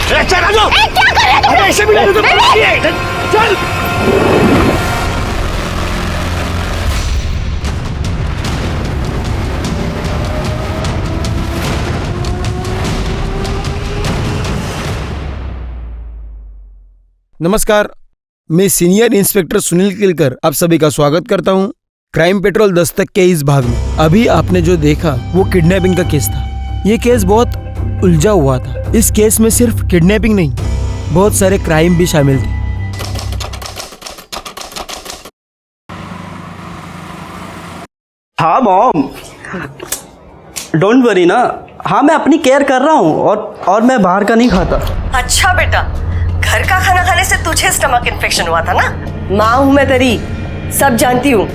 चल राजू, क्या कर रहे हो? ऐसे भी नहीं तो चल। नमस्कार, मैं सीनियर इंस्पेक्टर सुनील किलकर आप सभी का स्वागत करता हूं क्राइम पेट्रोल दस्तक के इस भाग में। अभी आपने जो देखा वो किडनैपिंग का केस था। ये केस बहुत उलझा हुआ था। इस केस में सिर्फ किडनैपिंग नहीं, बहुत सारे क्राइम भी शामिल थे। हाँ मॉम, डोंट वरी ना। हाँ मैं अपनी केयर कर रहा हूँ और मैं बाहर का नहीं खाता। अच्छा बेटा, घर का खाना खाने से तुझे स्टमक इन्फेक्शन हुआ था ना। माँ हूँ मैं तेरी, सब जानती हूँ।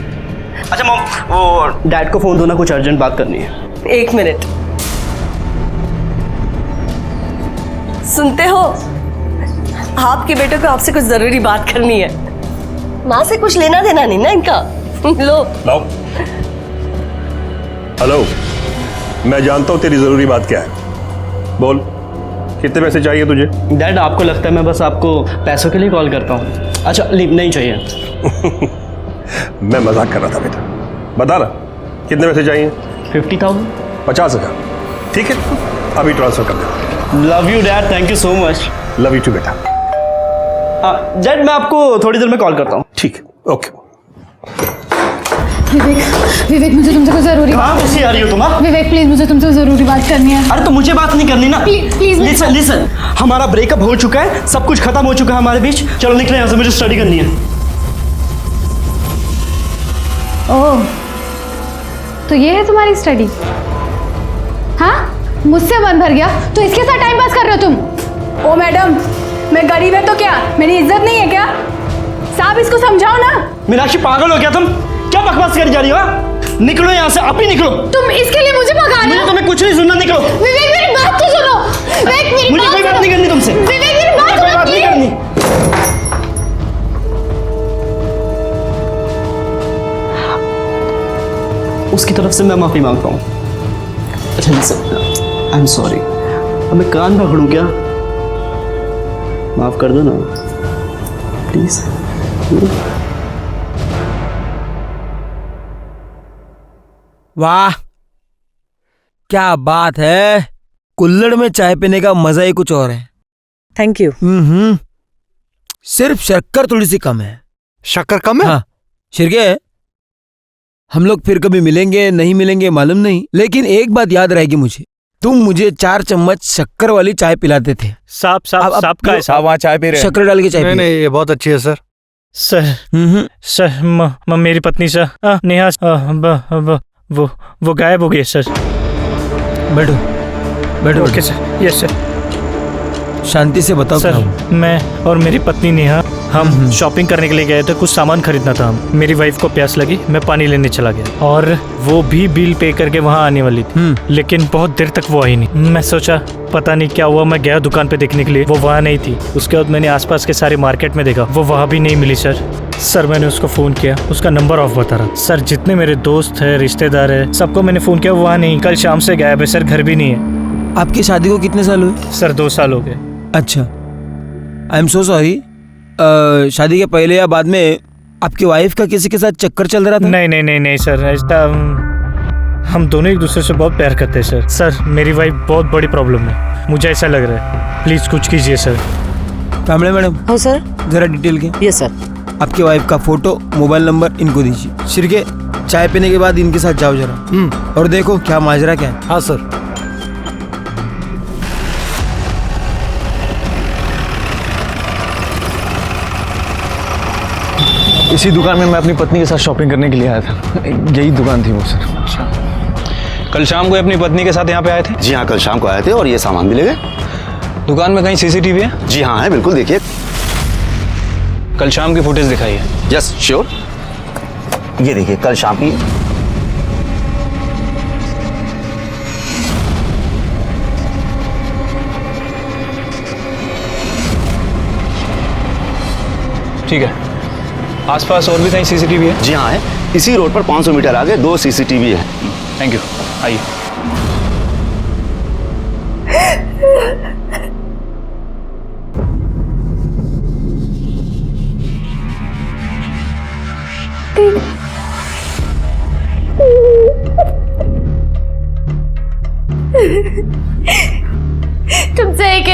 अच्छा मॉम, वो डैड को फोन दो ना, कुछ अर्जेंट बात करनी है। 1 मिनट। सुनते हो, आपके बेटे को आपसे कुछ जरूरी बात करनी है। माँ से कुछ लेना देना नहीं ना इनका। लो लाओ। हेलो, मैं जानता हूँ तेरी जरूरी बात क्या है। बोल, कितने पैसे चाहिए तुझे? डैड आपको लगता है मैं बस आपको पैसों के लिए कॉल करता हूँ? अच्छा लीव नहीं चाहिए। मैं मजाक कर रहा था बेटा। बता ना, कितने पैसे चाहिए? 50,000। 50,000। ठीक है, अभी ट्रांसफर कर दे। Love you dad, thank you so much. Love you too बेटा। डैड मैं आपको थोड़ी देर में कॉल करता हूँ। ठीक है, ओके। विवेक मुझे तुमसे कुछ जरूरी कहाँ कैसी आ रही हो तुम? विवेक प्लीज मुझे तुमसे जरूरी बात करनी है। अरे तो मुझे बात नहीं करनी ना। प्लीज लिसन लिसन, हमारा ब्रेकअप हो चुका है, सब कुछ खत्म हो चुका है हमारे बीच। चलो निकले यहाँ से, मुझे स्टडी करनी है। ओह, तो ये है तुम्हारी स्टडी? हाँ, मुझसे मन भर गया तो इसके साथ टाइम पास कर रहे हो तुम? ओ मैडम, मैं गरीब है तो क्या मेरी इज्जत नहीं है क्या? साहब इसको समझाओ ना। मीनाक्षी पागल हो क्या तुम? क्या बकवास करी जा रही हो? निकलो यहाँ से, आप ही निकलो। तुम इसके लिए मुझे भगा रहे मुझे हो? तुम्हें कुछ नहीं सुनना, निकलो। विवेक मेरी बात तो सुनो। विवेक मेरी मुझे कोई बात नहीं करनी तुमसे। विवेक मेरी मुझे बात कोई सुनो बात नहीं प्लीज। करनी। उसकी तरफ से मैं माफी मांगता हूँ। अच्छा लिसन, आई एम सॉरी। अब मैं कान पकड़ूं क्या? माफ कर दो ना प्लीज। वाह, क्या बात है। कुल्हड़ में चाय पीने का मजा ही कुछ और है। Thank you. सिर्फ शक्कर थोड़ी सी कम है। शक्कर कम है? हाँ शिरके, हम लोग फिर कभी मिलेंगे नहीं मिलेंगे मालूम नहीं, लेकिन एक बात याद रहेगी मुझे, तुम मुझे 4 चम्मच शक्कर वाली चाय पिलाते थे। साहब का है साहब, वहाँ चाय पी रहे हैं। शक्कर डाल के चाय नहीं पियो। नहीं, ये बहुत अच्छी है सर। सर मेरी पत्नी सर नेहा वो गायब हो गई है सर। बैठो बैठो ओके सर। Yes sir. शांति से बताओ क्या सर हुआ? मैं और मेरी पत्नी नेहा हम शॉपिंग करने के लिए गए थे, कुछ सामान खरीदना था। मेरी वाइफ को प्यास लगी, मैं पानी लेने चला गया और वो भी बिल पे करके वहाँ आने वाली थी, लेकिन बहुत देर तक वो आई नहीं। मैं सोचा पता नहीं क्या हुआ, मैं गया दुकान पे देखने के लिए, वो वहाँ नहीं थी। उसके बाद मैंने आसपास के सारे मार्केट में देखा, वो वहाँ भी नहीं मिली सर। मैंने उसको फ़ोन किया, उसका नंबर ऑफ बता रहा। सर जितने मेरे दोस्त है, रिश्तेदार है, सबको मैंने फ़ोन किया, वो वहाँ नहीं। कल शाम से गायब है सर, घर भी नहीं है। आपकी शादी को कितने साल हुए? सर 2 साल हो गए। अच्छा, आई एम सो सॉरी। शादी के पहले या बाद में आपकी वाइफ का किसी के साथ चक्कर चल रहा था? नहीं सर, ऐसा हम दोनों एक दूसरे से बहुत प्यार करते हैं सर। मेरी वाइफ बहुत बड़ी प्रॉब्लम है, मुझे ऐसा लग रहा है। प्लीज कुछ कीजिए सर। कामड़े मैडम। हाँ सर। जरा डिटेल के। Yes sir. आपकी वाइफ का फोटो, मोबाइल नंबर इनको दीजिए। शिरके, चाय पीने के बाद इनके साथ जाओ जरा और देखो क्या माजरा क्या है। हाँ सर। इसी दुकान में मैं अपनी पत्नी के साथ शॉपिंग करने के लिए आया था। यही दुकान थी वो सर। कल शाम को अपनी पत्नी के साथ यहाँ पे आए थे? जी हाँ, कल शाम को आए थे और ये सामान भी ले गए। दुकान में कहीं सीसीटीवी है? जी हाँ है, बिल्कुल देखिए। कल शाम की फुटेज दिखाइए। Yes sure. ये देखिए कल शाम की। ठीक है, आसपास और भी कहीं सीसीटीवी है? जी हाँ है, इसी रोड पर 500 मीटर आगे 2 सीसीटीवी है। थैंक यू, आइए।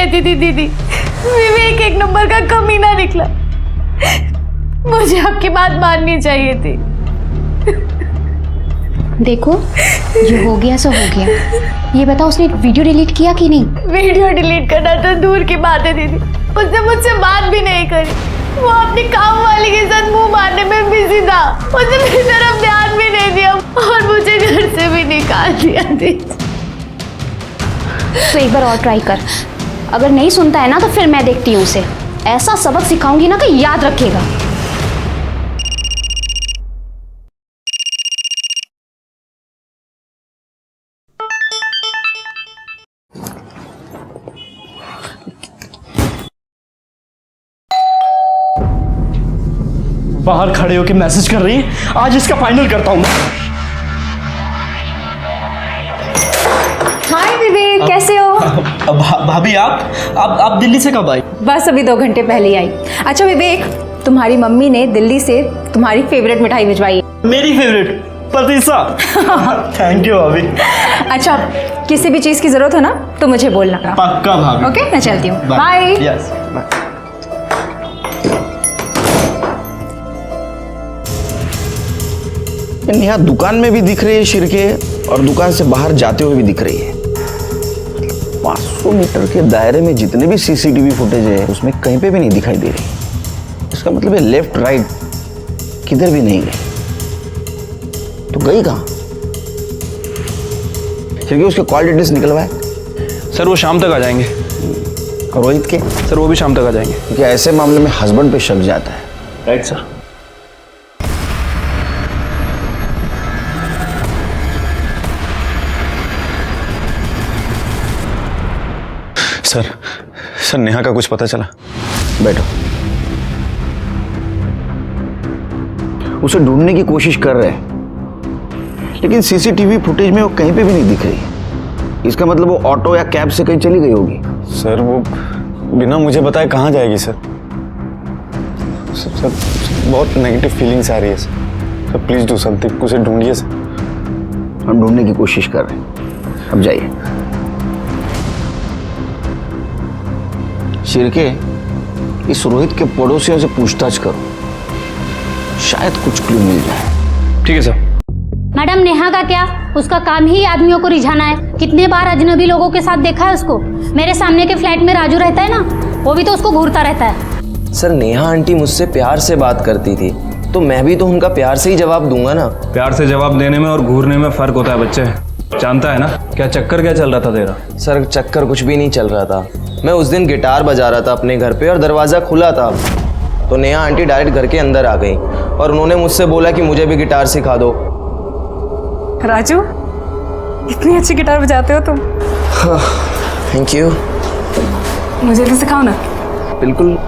कहती थी दीदी, विवेक एक नंबर का कमीना निकला। मुझे आपकी बात माननी चाहिए थी। देखो, जो हो गया सो हो गया। ये बताओ, उसने वीडियो डिलीट किया कि नहीं? वीडियो डिलीट करना तो दूर की बात है दीदी, उसने मुझसे बात भी नहीं करी। वो अपनी काम वाली के साथ मुंह मारने में बिजी था। उसने मेरी तरफ ध्यान भी नहीं दिया और मुझे घर से भी निकाल दिया दीदी। तो एक बार और ट्राई कर। अगर नहीं सुनता है ना तो फिर मैं देखती हूँ उसे। ऐसा सबक सिखाऊंगी ना कि याद रखेगा। बाहर खड़े होके मैसेज कर रही है, आज इसका फाइनल करता हूं मैं। हाय विवेक, कैसे हो? भाभी आप दिल्ली से कब आई? बस अभी 2 घंटे पहले ही आई। अच्छा विवेक, तुम्हारी मम्मी ने दिल्ली से तुम्हारी फेवरेट मिठाई भिजवाई है। मेरी फेवरेट पतीसा। थैंक यू भाभी। अच्छा, किसी भी चीज की जरूरत हो ना तो मुझे बोलना। पक्का भाभी। ओके, मैं चलती हूँ। बाय। Yes bye. नेहा दुकान में भी दिख रही है शिरके, और दुकान से बाहर जाते हुए भी दिख रही है। 500 मीटर के दायरे में जितने भी सीसीटीवी फुटेज है उसमें कहीं पे भी नहीं दिखाई दे रही। इसका मतलब है लेफ्ट राइट किधर भी नहीं गई। तो गई कहाँ? शिरके उसके कॉल डिटेल्स निकलवाए? सर वो शाम तक आ जाएंगे। और रोहित के? सर वो भी शाम तक आ जाएंगे। क्योंकि ऐसे मामले में हस्बैंड पे शक जाता है। Right sir. सर नेहा का कुछ पता चला? बैठो। उसे ढूंढने की कोशिश कर रहे हैं, लेकिन सीसीटीवी फुटेज में वो कहीं पे भी नहीं दिख रही। इसका मतलब वो ऑटो या कैब से कहीं चली गई होगी। सर वो बिना मुझे बताए कहाँ जाएगी सर? सर बहुत नेगेटिव फीलिंग्स आ रही है सर। प्लीज डू समथिंग, उसे ढूंढिए सर। हम ढूंढने की कोशिश कर रहे हैं, अब जाइए। शिरके, इस रोहित के पड़ोसियों से पूछताछ करो, शायद कुछ क्लू मिल जाए। ठीक है सर। मैडम नेहा का क्या? उसका काम ही आदमियों को रिझाना है। कितने बार अजनबी लोगों के साथ देखा है उसको। मेरे सामने के फ्लैट में राजू रहता है ना, वो भी तो उसको घूरता रहता है। सर नेहा आंटी मुझसे प्यार से बात करती थी, तो मैं भी तो उनका प्यार से ही जवाब दूंगा ना। प्यार से जवाब देने में और घूरने में फर्क होता है बच्चे, जानता है ना। क्या चक्कर क्या चल रहा था तेरा? सर चक्कर कुछ भी नहीं चल रहा था। मैं उस दिन गिटार बजा रहा था अपने घर पे और दरवाज़ा खुला था, तो नेहा आंटी डायरेक्ट घर के अंदर आ गई और उन्होंने मुझसे बोला कि मुझे भी गिटार सिखा दो। राजू, इतनी अच्छी गिटार बजाते हो तुम। Thank you. मुझे भी सिखाओ ना। बिल्कुल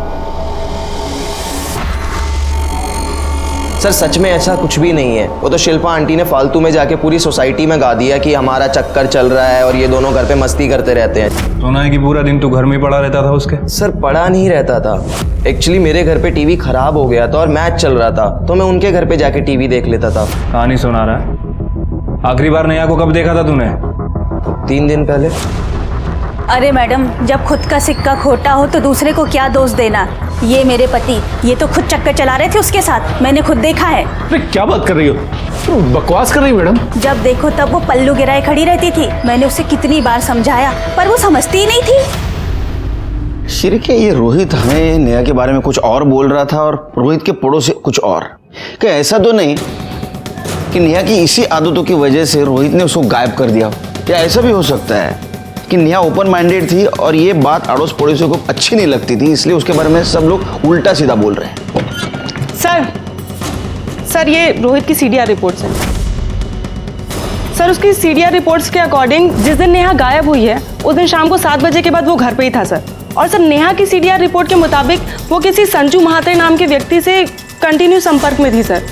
सर, सच में ऐसा कुछ भी नहीं है। वो तो शिल्पा आंटी ने फालतू में जाके पूरी सोसाइटी में गा दिया कि हमारा चक्कर चल रहा है और ये दोनों घर पे मस्ती करते रहते हैं। सुना है कि पूरा दिन तू घर में ही पड़ा रहता था उसके? सर पड़ा नहीं रहता था, एक्चुअली मेरे घर पे टीवी खराब हो गया था और मैच चल रहा था, तो मैं उनके घर पे जाके टीवी देख लेता था। कहानी सुना रहा है। आखिरी बार नेहा को कब देखा था तूने? 3 दिन पहले। अरे मैडम, जब खुद का सिक्का खोटा हो तो दूसरे को क्या दोष देना। ये मेरे पति, ये तो खुद चक्कर चला रहे थे उसके साथ, मैंने खुद देखा है। अरे क्या बात कर रही हो? बकवास कर रही हो मैडम। जब देखो तब वो पल्लू गिराए खड़ी रहती थी। मैंने उसे कितनी बार समझाया पर वो समझती ही नहीं थी। शिरके, ये रोहित हमें नेहा के बारे में कुछ और बोल रहा था और रोहित के पड़ोसी कुछ और। क्या ऐसा तो नहीं कि नेहा की इसी आदतों की वजह से रोहित ने उसको गायब कर दिया? क्या ऐसा भी हो सकता है कि नेहा ओपन माइंडेड थी और ये बात अड़ोस पड़ोसियों को अच्छी नहीं लगती थी, इसलिए उसके बारे में सब लोग उल्टा सीधा बोल रहे हैं? सर ये रोहित की सीडीआर रिपोर्ट्स हैं। सर उसकी सीडीआर रिपोर्ट्स के अकॉर्डिंग जिस दिन नेहा गायब हुई है उस दिन शाम को 7 बजे के बाद वो घर पे ही था सर। और सर नेहा की सीडीआर रिपोर्ट के मुताबिक वो किसी संजू महात्रे नाम के व्यक्ति से कंटिन्यू संपर्क में थी सर।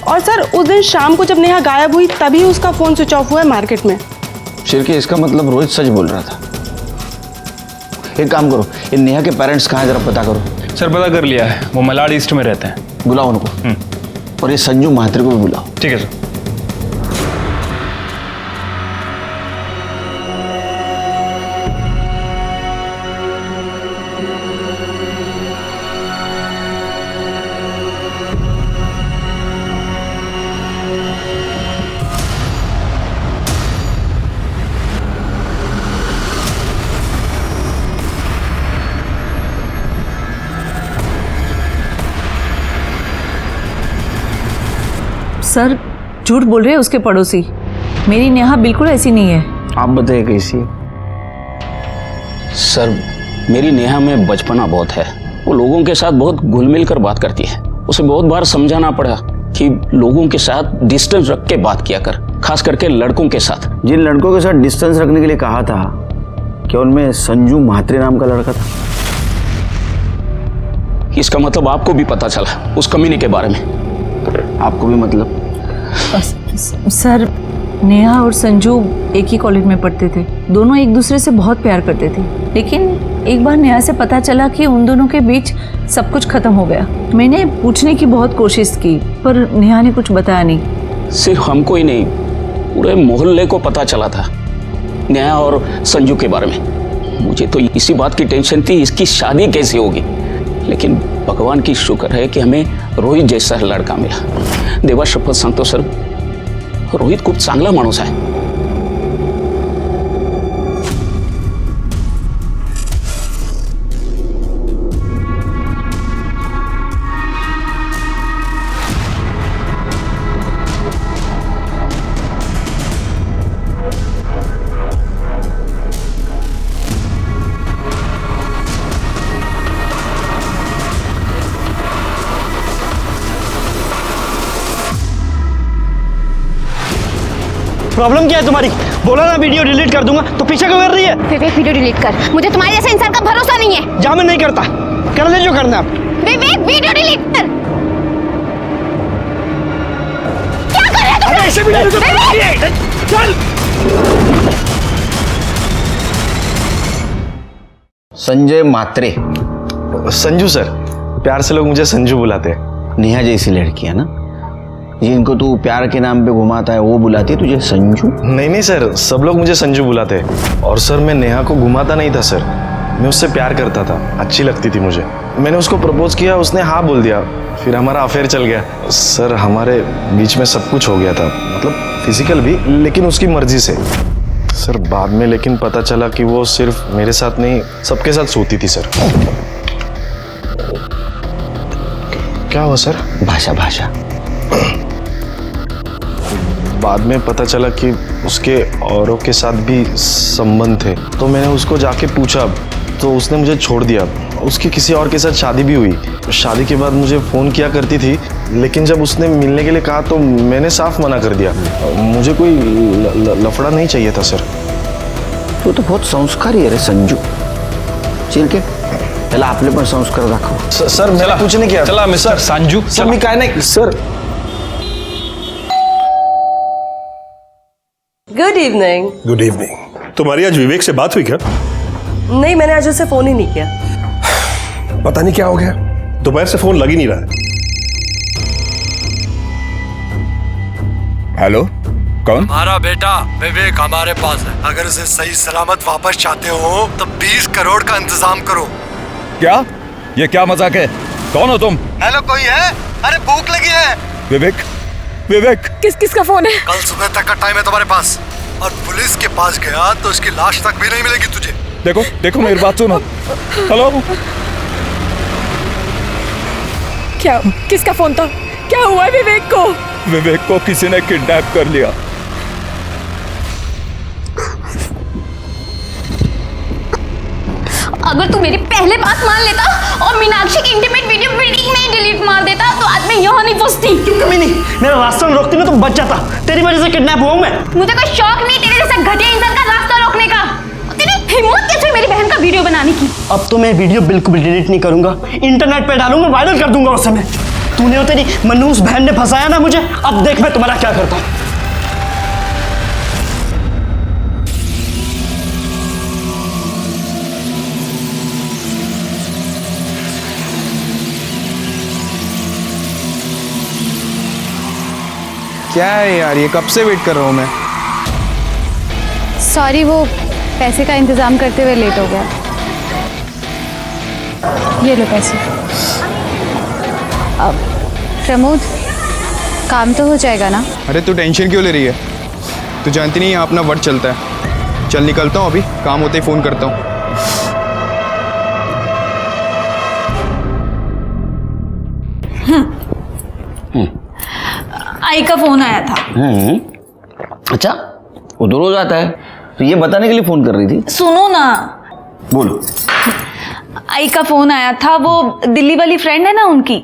और सर उस दिन शाम को जब नेहा गायब हुई तभी उसका फ़ोन स्विच ऑफ हुआ है मार्केट में। शिरके, इसका मतलब रोहित सच बोल रहा था। एक काम करो, ये नेहा के पेरेंट्स कहाँ हैं जरा पता करो। सर पता कर लिया है, वो मलाड ईस्ट में रहते हैं। बुलाओ उनको। और ये संजू महात्रे को भी बुलाओ। ठीक है सर। सर झूठ बोल रहे हैं उसके पड़ोसी। मेरी नेहा बिल्कुल ऐसी नहीं है। आप बताइए कैसी है? सर मेरी नेहा में बचपना बहुत है। वो लोगों के साथ बहुत घुल मिल कर बात करती है। उसे बहुत बार समझाना पड़ा कि लोगों के साथ डिस्टेंस रख के बात किया कर, खास करके लड़कों के साथ। जिन लड़कों के साथ डिस्टेंस रखने के लिए कहा था, क्या उनमें संजू म्हात्रे नाम का लड़का था? इसका मतलब आपको भी पता चला उस कमीने के बारे में? आपको भी मतलब? सर नेहा और संजू एक ही कॉलेज में पढ़ते थे। दोनों एक दूसरे से बहुत प्यार करते थे, लेकिन एक बार नेहा से पता चला कि उन दोनों के बीच सब कुछ खत्म हो गया। मैंने पूछने की बहुत कोशिश की पर नेहा ने कुछ बताया नहीं। सिर्फ हमको ही नहीं, पूरे मोहल्ले को पता चला था नेहा और संजू के बारे में। मुझे तो इसी बात की टेंशन थी इसकी शादी कैसे होगी, लेकिन भगवान की शुक्र है कि हमें रोहित जैसा लड़का मिला। देवा शपथ सांगतो सर, रोहित खूप चांगला माणूस आहे। प्रॉब्लम क्या है तुम्हारी? बोला ना वीडियो डिलीट कर दूंगा, तो पीछे क्यों कर रही है? विवेक वीडियो डिलीट कर, मुझे तुम्हारे जैसे इंसान का भरोसा नहीं है। जा, मैं नहीं करता, कर ले जो करना है। विवेक वीडियो डिलीट कर। क्या कर रहे हो तुम? ऐसे भी नहीं कर। चल। संजय म्हात्रे। संजू सर, प्यार से लोग मुझे संजू बुलाते हैं। नेहा जैसी लड़की है ना, जिनको तू प्यार के नाम पे घुमाता है, वो बुलाती है तुझे संजू? नहीं सर, सब लोग मुझे संजू बुलाते हैं। और सर मैं नेहा को घुमाता नहीं था सर, मैं उससे प्यार करता था, अच्छी लगती थी मुझे। मैंने उसको प्रपोज किया, उसने हाँ बोल दिया, फिर हमारा अफेयर चल गया। सर हमारे बीच में सब कुछ हो गया था, मतलब फिजिकल भी, लेकिन उसकी मर्जी से। सर बाद में लेकिन पता चला कि वो सिर्फ मेरे साथ नहीं सबके साथ सोती थी सर। क्या हुआ सर? भाषा भाषा। बाद में पता चला कि उसके औरों के साथ भी संबंध थे, तो मैंने उसको जाके पूछा तो उसने मुझे छोड़ दिया। उसकी किसी और के साथ शादी भी हुई। शादी के बाद मुझे फ़ोन किया करती थी, लेकिन जब उसने मिलने के लिए कहा तो मैंने साफ मना कर दिया। मुझे कोई लफड़ा नहीं चाहिए था सर। तू तो बहुत संस्कारी है रे संजू। चल के त्याला आपले पण संस्कार दाखव। सर मैंने कुछ नहीं किया। चला मिस्टर संजू, सर मी काय नहीं sir. Good evening. Good evening. तुम्हारी आज विवेक से बात हुई क्या? नहीं, मैंने आज उससे फोन ही नहीं किया। पता नहीं क्या हो गया, दोपहर से फोन लग ही नहीं रहा है। हेलो, कौन? हमारा बेटा विवेक हमारे पास है। अगर उसे सही सलामत वापस चाहते हो तो 20 करोड़ का इंतजाम करो। क्या? ये क्या मजाक है? कौन हो तुम? हेलो, कोई है? अरे भूख लगी है। विवेक, विवेक। किसका फोन है? कल सुबह तक का टाइम है तुम्हारे पास, और पुलिस के पास गया तो इसकी लाश तक भी नहीं मिलेगी तुझे। देखो देखो मेरी बात सुनो। हेलो, क्या? किसका फोन था? क्या हुआ है विवेक को? विवेक को किसी ने किडनैप कर लिया। अगर तू मेरी पहले बात मान लेता और मीनाक्षी की इंटीमेट वीडियो बिल्डिंग में ही डिलीट मार देता तो आज मैं यहाँ नहीं फंसती। क्यों कमी नहीं, मेरा रास्ता में रोकती ना तो बच जाता। तेरी वजह से किडनैप हुआ हूं मैं। मुझे कोई शौक नहीं तेरे जैसा घटिया इंसान का रास्ता रोकने का। तेरी हिम्मत कैसे मेरी बहन का वीडियो बनाने की? अब तो मैं वीडियो बिल्कुल भी डिलीट नहीं करूंगा, इंटरनेट पे डालूंगा, वायरल कर दूंगा। उस समय तूने और तेरी मनहूस बहन ने फंसाया ना मुझे, अब देख मैं तुम्हारा क्या करता हूं। क्या है यार, ये कब से वेट कर रहा हूँ मैं। सॉरी, वो पैसे का इंतजाम करते हुए लेट हो गया। ये लो पैसे। अब प्रमोद, काम तो हो जाएगा ना? अरे तू टेंशन क्यों ले रही है? तू जानती नहीं यहाँ अपना वर्ड चलता है। चल निकलता हूँ, अभी काम होते ही फ़ोन करता हूँ। आई का फोन आया था। अच्छा, वो तो रोज आता है, तो ये बताने के लिए फोन कर रही थी? सुनो ना। बोलो। आई का फोन आया था, वो दिल्ली वाली फ्रेंड है ना उनकी,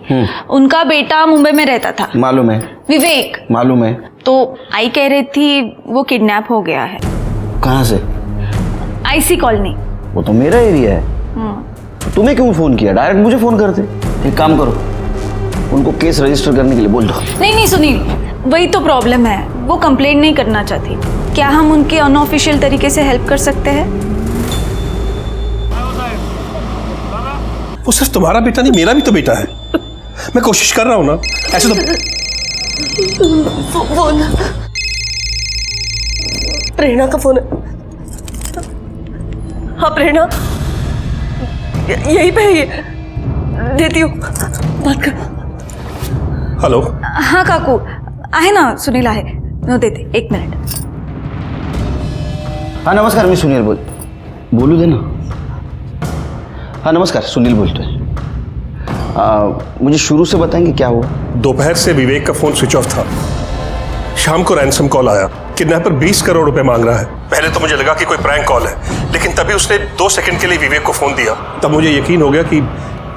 उनका बेटा मुंबई में रहता था। मालूम है। विवेक। मालूम है। तो आई कह रही थी वो किडनैप हो गया है। कहाँ से? IC colony. वो तो मेरा एरिया है। तुम्हें क्यों फोन किया? डायरेक्ट मुझे फोन करते। एक काम करो, उनको केस रजिस्टर करने के लिए बोल दो। नहीं सुनील, वही तो प्रॉब्लम है, वो कंप्लेंट नहीं करना चाहती। क्या हम उनके अनऑफिशियल तरीके से हेल्प कर सकते हैं? वो सिर्फ तुम्हारा बेटा नहीं, मेरा भी तो बेटा है। मैं कोशिश कर रहा हूं ना, ऐसे तो। फोन प्रेरणा का फोन है। हाँ प्रेरणा, यही पे है, ये देती हूँ, बात कर। हेलो। हाँ काकू, आहे ना सुनील आहे, नो देते, 1 मिनट। हाँ नमस्कार, मैं सुनील बोलू दे ना। हाँ नमस्कार, सुनील बोलते हैं। मुझे शुरू से बताएंगे क्या हुआ? दोपहर से विवेक का फोन स्विच ऑफ था। शाम को रैंसम कॉल आया, किडनैपर 20 करोड़ रुपए मांग रहा है। पहले तो मुझे लगा कि कोई प्रैंक कॉल है, लेकिन तभी उसने 2 सेकंड के लिए विवेक को फोन दिया। तब मुझे यकीन हो गया कि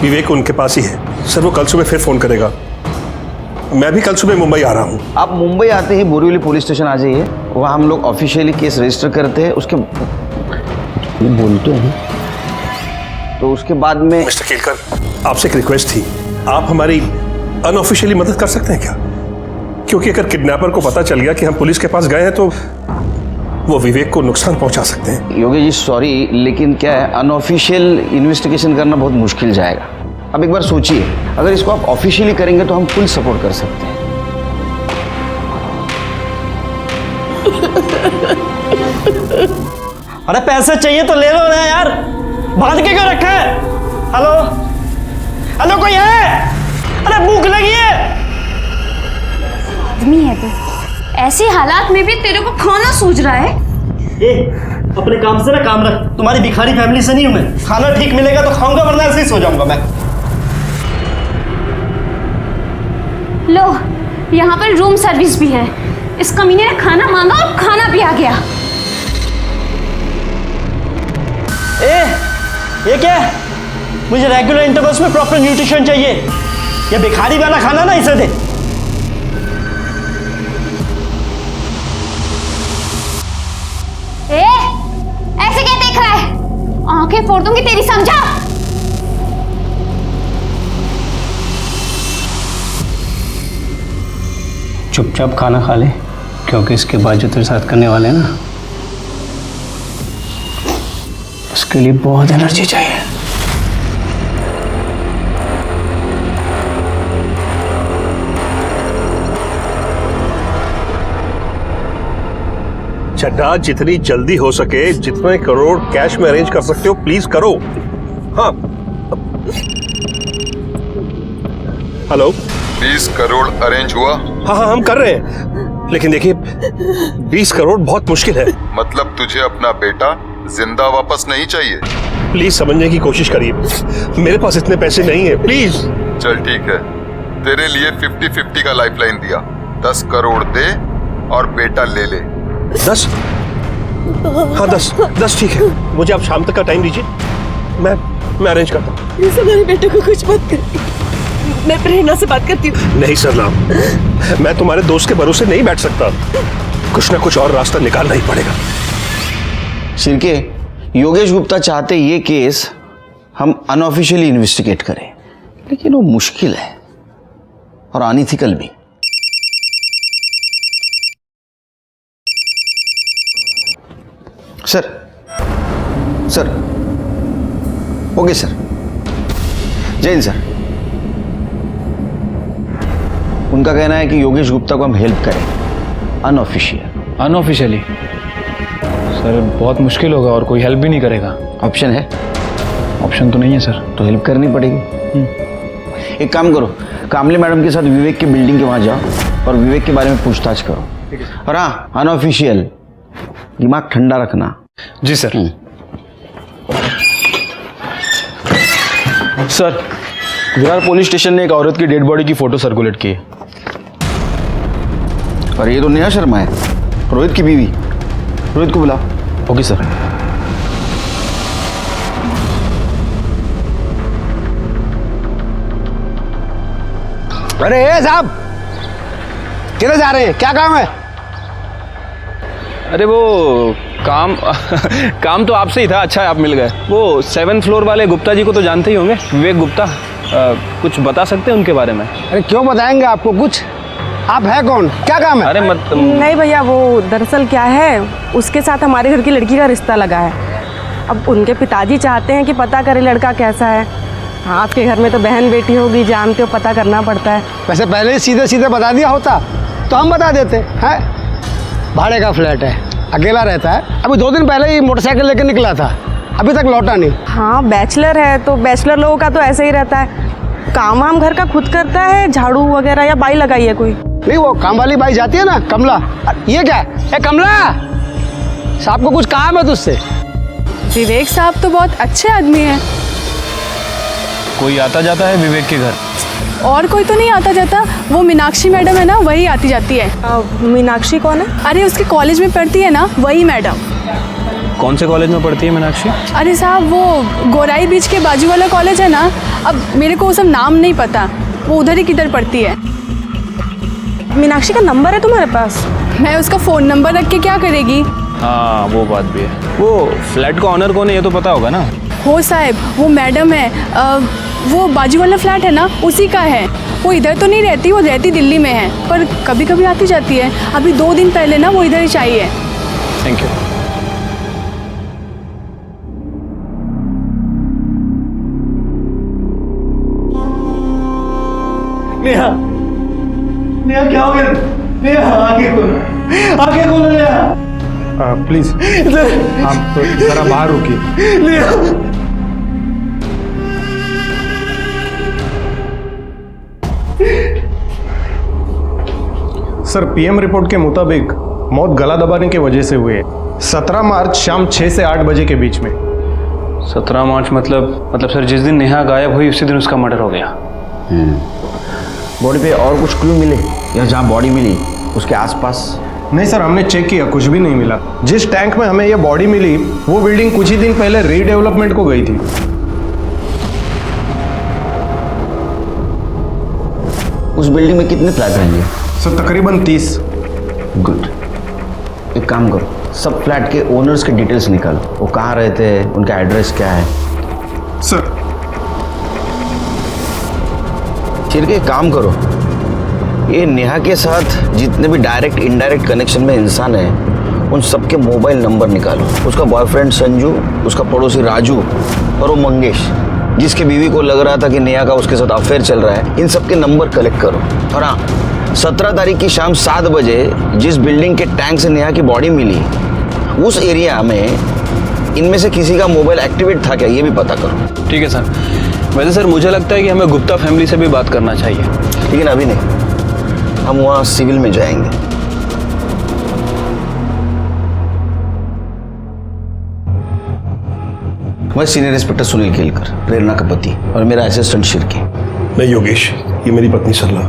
विवेक उनके पास ही है। सर वो कल सुबह फिर फोन करेगा। मैं भी कल सुबह मुंबई आ रहा हूँ। आप मुंबई आते ही बोरीवली पुलिस स्टेशन आ जाइए, वहाँ हम लोग ऑफिशियली केस रजिस्टर करते हैं। उसके बोलते हैं तो उसके बाद में। मिस्टर केलकर, आपसे एक रिक्वेस्ट थी, आप हमारी अनऑफिशियली मदद कर सकते हैं क्या? क्योंकि अगर किडनैपर को पता चल गया कि हम पुलिस के पास गए हैं तो वो विवेक को नुकसान पहुंचा सकते हैं। योगेश जी सॉरी, लेकिन क्या है, अनऑफिशियल इन्वेस्टिगेशन करना बहुत मुश्किल जाएगा। अब एक बार सोचिए, अगर इसको आप ऑफिशियली करेंगे तो हम फुल सपोर्ट कर सकते हैं। अरे पैसे चाहिए तो ले लो ना यार, बांध के क्यों रखा है? हेलो हेलो, कोई है? अरे भूख लगी है। आदमी है तू, ऐसे हालात में भी तेरे को खाना सूझ रहा है? अपने काम से ना काम रख, तुम्हारी भिखारी फैमिली से नहीं हूं मैं। खाना ठीक मिलेगा तो खाऊंगा, वरना ऐसे ही सो जाऊंगा मैं। लो, यहाँ पर रूम सर्विस भी है। इस कमीने ने खाना मांगा और खाना भी आ गया। ये क्या है? मुझे रेगुलर इंटरवल्स में प्रॉपर न्यूट्रिशन चाहिए। ये भिखारी वाला खाना ना इसे दे। ऐसे क्या देख रहा है? आंखें फोड़ दूंगी तेरी, समझा? चुपचाप खाना खा ले, क्योंकि इसके बाद जो तेरे साथ करने वाले हैं ना, उसके लिए बहुत एनर्जी चाहिए। चड्ढा, जितनी जल्दी हो सके, जितने करोड़ कैश में अरेंज कर सकते हो प्लीज करो। हाँ हेलो। 20 करोड़ अरेंज हुआ? हाँ हम कर रहे हैं, लेकिन देखिए 20 करोड़ बहुत मुश्किल है। मतलब तुझे अपना बेटा जिंदा वापस नहीं चाहिए? प्लीज समझने की कोशिश करिए, मेरे पास इतने पैसे नहीं है, प्लीज। चल ठीक है, तेरे लिए 50-50 का लाइफलाइन दिया। 10 करोड़ दे और बेटा ले ले। 10? हाँ 10 ठीक है। मुझे आप शाम तक का टाइम दीजिए, मैं अरेंज करता हूँ। प्लीज हमारे बेटे को कुछ मत कर, मैं प्रेरणा से बात करती हूँ। नहीं सरला, मैं तुम्हारे दोस्त के भरोसे नहीं बैठ सकता। कुछ ना कुछ और रास्ता निकालना ही पड़ेगा। शिर्के, योगेश गुप्ता चाहते ये केस हम अनऑफिशियली इन्वेस्टिगेट करें, लेकिन वो मुश्किल है और अनइथिकल भी। सर ओके सर, जय हिंद सर। उनका कहना है कि योगेश गुप्ता को हम हेल्प करें अनऑफिशियली। सर बहुत मुश्किल होगा और कोई हेल्प भी नहीं करेगा। ऑप्शन है? ऑप्शन तो नहीं है सर। तो हेल्प करनी पड़ेगी। एक काम करो, कामले मैडम के साथ विवेक की बिल्डिंग के वहां जाओ और विवेक के बारे में पूछताछ करो। और हाँ, अनऑफिशियल, दिमाग ठंडा रखना। जी sir. Sir, Virar police station ने एक औरत की डेड बॉडी की फोटो सर्कुलेट की है। और ये तो नेहा शर्मा है, रोहित की बीवी। रोहित को बुलाओ। Okay sir. अरे साहब, किधर जा रहे हैं? क्या काम है? अरे वो काम काम तो आपसे ही था। अच्छा है आप मिल गए। वो 7th फ्लोर वाले गुप्ता जी को तो जानते ही होंगे, विवेक गुप्ता। कुछ बता सकते हैं उनके बारे में? अरे क्यों बताएंगे आपको कुछ? आप है कौन? क्या काम है? अरे मत नहीं भैया, वो दरअसल क्या है, उसके साथ हमारे घर की लड़की का रिश्ता लगा है। अब उनके पिताजी चाहते हैं कि पता करें लड़का कैसा है। आपके घर में तो बहन बेटी होगी, जानते हो, पता करना पड़ता है। वैसे पहले ही सीधे सीधे बता दिया होता तो हम बता देते हैं। भाड़े का फ्लैट है, अकेला रहता है। अभी 2 दिन पहले ही मोटरसाइकिल लेकर निकला था, अभी तक लौटा नहीं। हाँ, बैचलर है तो बैचलर लोगों का तो ऐसे ही रहता है। काम वाम घर का खुद करता है, झाड़ू वगैरह, या बाई लगाई है कोई? नहीं, वो काम वाली बाई जाती है ना, कमला। ये क्या है? कमला साहब को कुछ काम है तुझसे? विवेक साहब तो बहुत अच्छे आदमी हैं। कोई आता जाता है विवेक के घर? और कोई तो नहीं आता जाता। वो मीनाक्षी मैडम है ना, वही आती जाती है। मीनाक्षी कौन है? अरे उसके कॉलेज में पढ़ती है ना, वही मैडम। कौन से कॉलेज में पढ़ती है मीनाक्षी? अरे साहब, वो गोराई बीच के बाजू वाला कॉलेज है ना। अब मेरे को वो सब नाम नहीं पता, वो उधर ही किधर पढ़ती है। मीनाक्षी का नंबर है तुम्हारे पास? मैं उसका फ़ोन नंबर रख के क्या करेगी? हाँ, वो बात भी है। वो फ्लैट का ऑनर कौन है ये तो पता होगा ना? हो साहब, वो मैडम है। वो बाजू वाला फ्लैट है ना, उसी का है। वो इधर तो नहीं रहती, वो रहती दिल्ली में है, पर कभी कभी आती जाती है। अभी 2 दिन पहले ना वो इधर ही आई है। Thank you. नेहा, नेहा क्या हो गया? नेहा आगे खोलो नेहा। प्लीज आप जरा बाहर रुकिए। नेहा, सर पीएम रिपोर्ट के मुताबिक मौत गला दबाने की वजह से हुई है। 17 मार्च शाम 6 से 8 बजे के बीच में। 17 मार्च मतलब सर जिस दिन नेहा गायब हुई उसी दिन उसका मर्डर हो गया। बॉडी पे और कुछ क्लू मिले या जहाँ बॉडी मिली उसके आसपास? नहीं सर, हमने चेक किया, कुछ भी नहीं मिला। जिस टैंक में हमें यह बॉडी मिली वो बिल्डिंग कुछ ही दिन पहले रीडेवलपमेंट को गई थी। उस बिल्डिंग में कितने फ्लैट रहेंगे? सर तकरीबन 30। गुड, एक काम करो, सब फ्लैट के ओनर्स के डिटेल्स निकालो। वो कहाँ रहते हैं, उनका एड्रेस क्या है? सर फिर एक काम करो, ये नेहा के साथ जितने भी डायरेक्ट इनडायरेक्ट कनेक्शन में इंसान है उन सबके मोबाइल नंबर निकालो। उसका बॉयफ्रेंड संजू, उसका पड़ोसी राजू और वो मंगेश जिसके बीवी को लग रहा था कि नेहा का उसके साथ अफेयर चल रहा है, इन सबके नंबर कलेक्ट करो। और हाँ, 17 तारीख की शाम 7 बजे जिस बिल्डिंग के टैंक से नेहा की बॉडी मिली उस एरिया में इनमें से किसी का मोबाइल एक्टिवेट था क्या, ये भी पता करो। ठीक है सर। वैसे सर मुझे लगता है कि हमें गुप्ता फैमिली से भी बात करना चाहिए। लेकिन अभी नहीं, हम वहाँ सिविल में जाएंगे। मैं सीनियर इंस्पेक्टर सुनील केलकर, प्रेरणा का पति, और मेरा असिस्टेंट शिरकी। मैं योगेश, ये मेरी पत्नी सरला।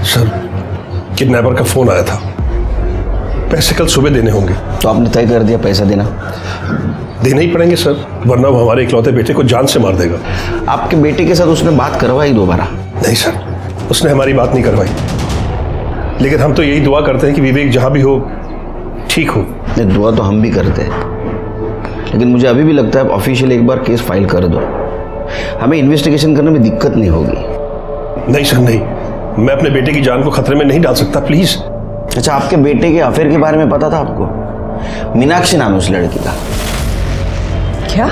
सर, किडनैपर का फोन आया था, पैसे कल सुबह देने होंगे। तो आपने तय कर दिया पैसा देना? देना ही पड़ेंगे सर, वरना वो हमारे इकलौते बेटे को जान से मार देगा। आपके बेटे के साथ उसने बात करवाई दोबारा? नहीं सर, उसने हमारी बात नहीं करवाई। लेकिन हम तो यही दुआ करते हैं कि विवेक जहां भी हो ठीक हो। ये दुआ तो हम भी करते हैं, लेकिन मुझे अभी भी लगता है ऑफिशियल एक बार केस फाइल कर दो, हमें इन्वेस्टिगेशन करने में दिक्कत नहीं होगी। नहीं सर नहीं, मैं अपने बेटे की जान को खतरे में नहीं डाल सकता, प्लीज। अच्छा, आपके बेटे के अफेयर के बारे में पता था आपको? मीनाक्षी नाम है उस लड़की का। क्या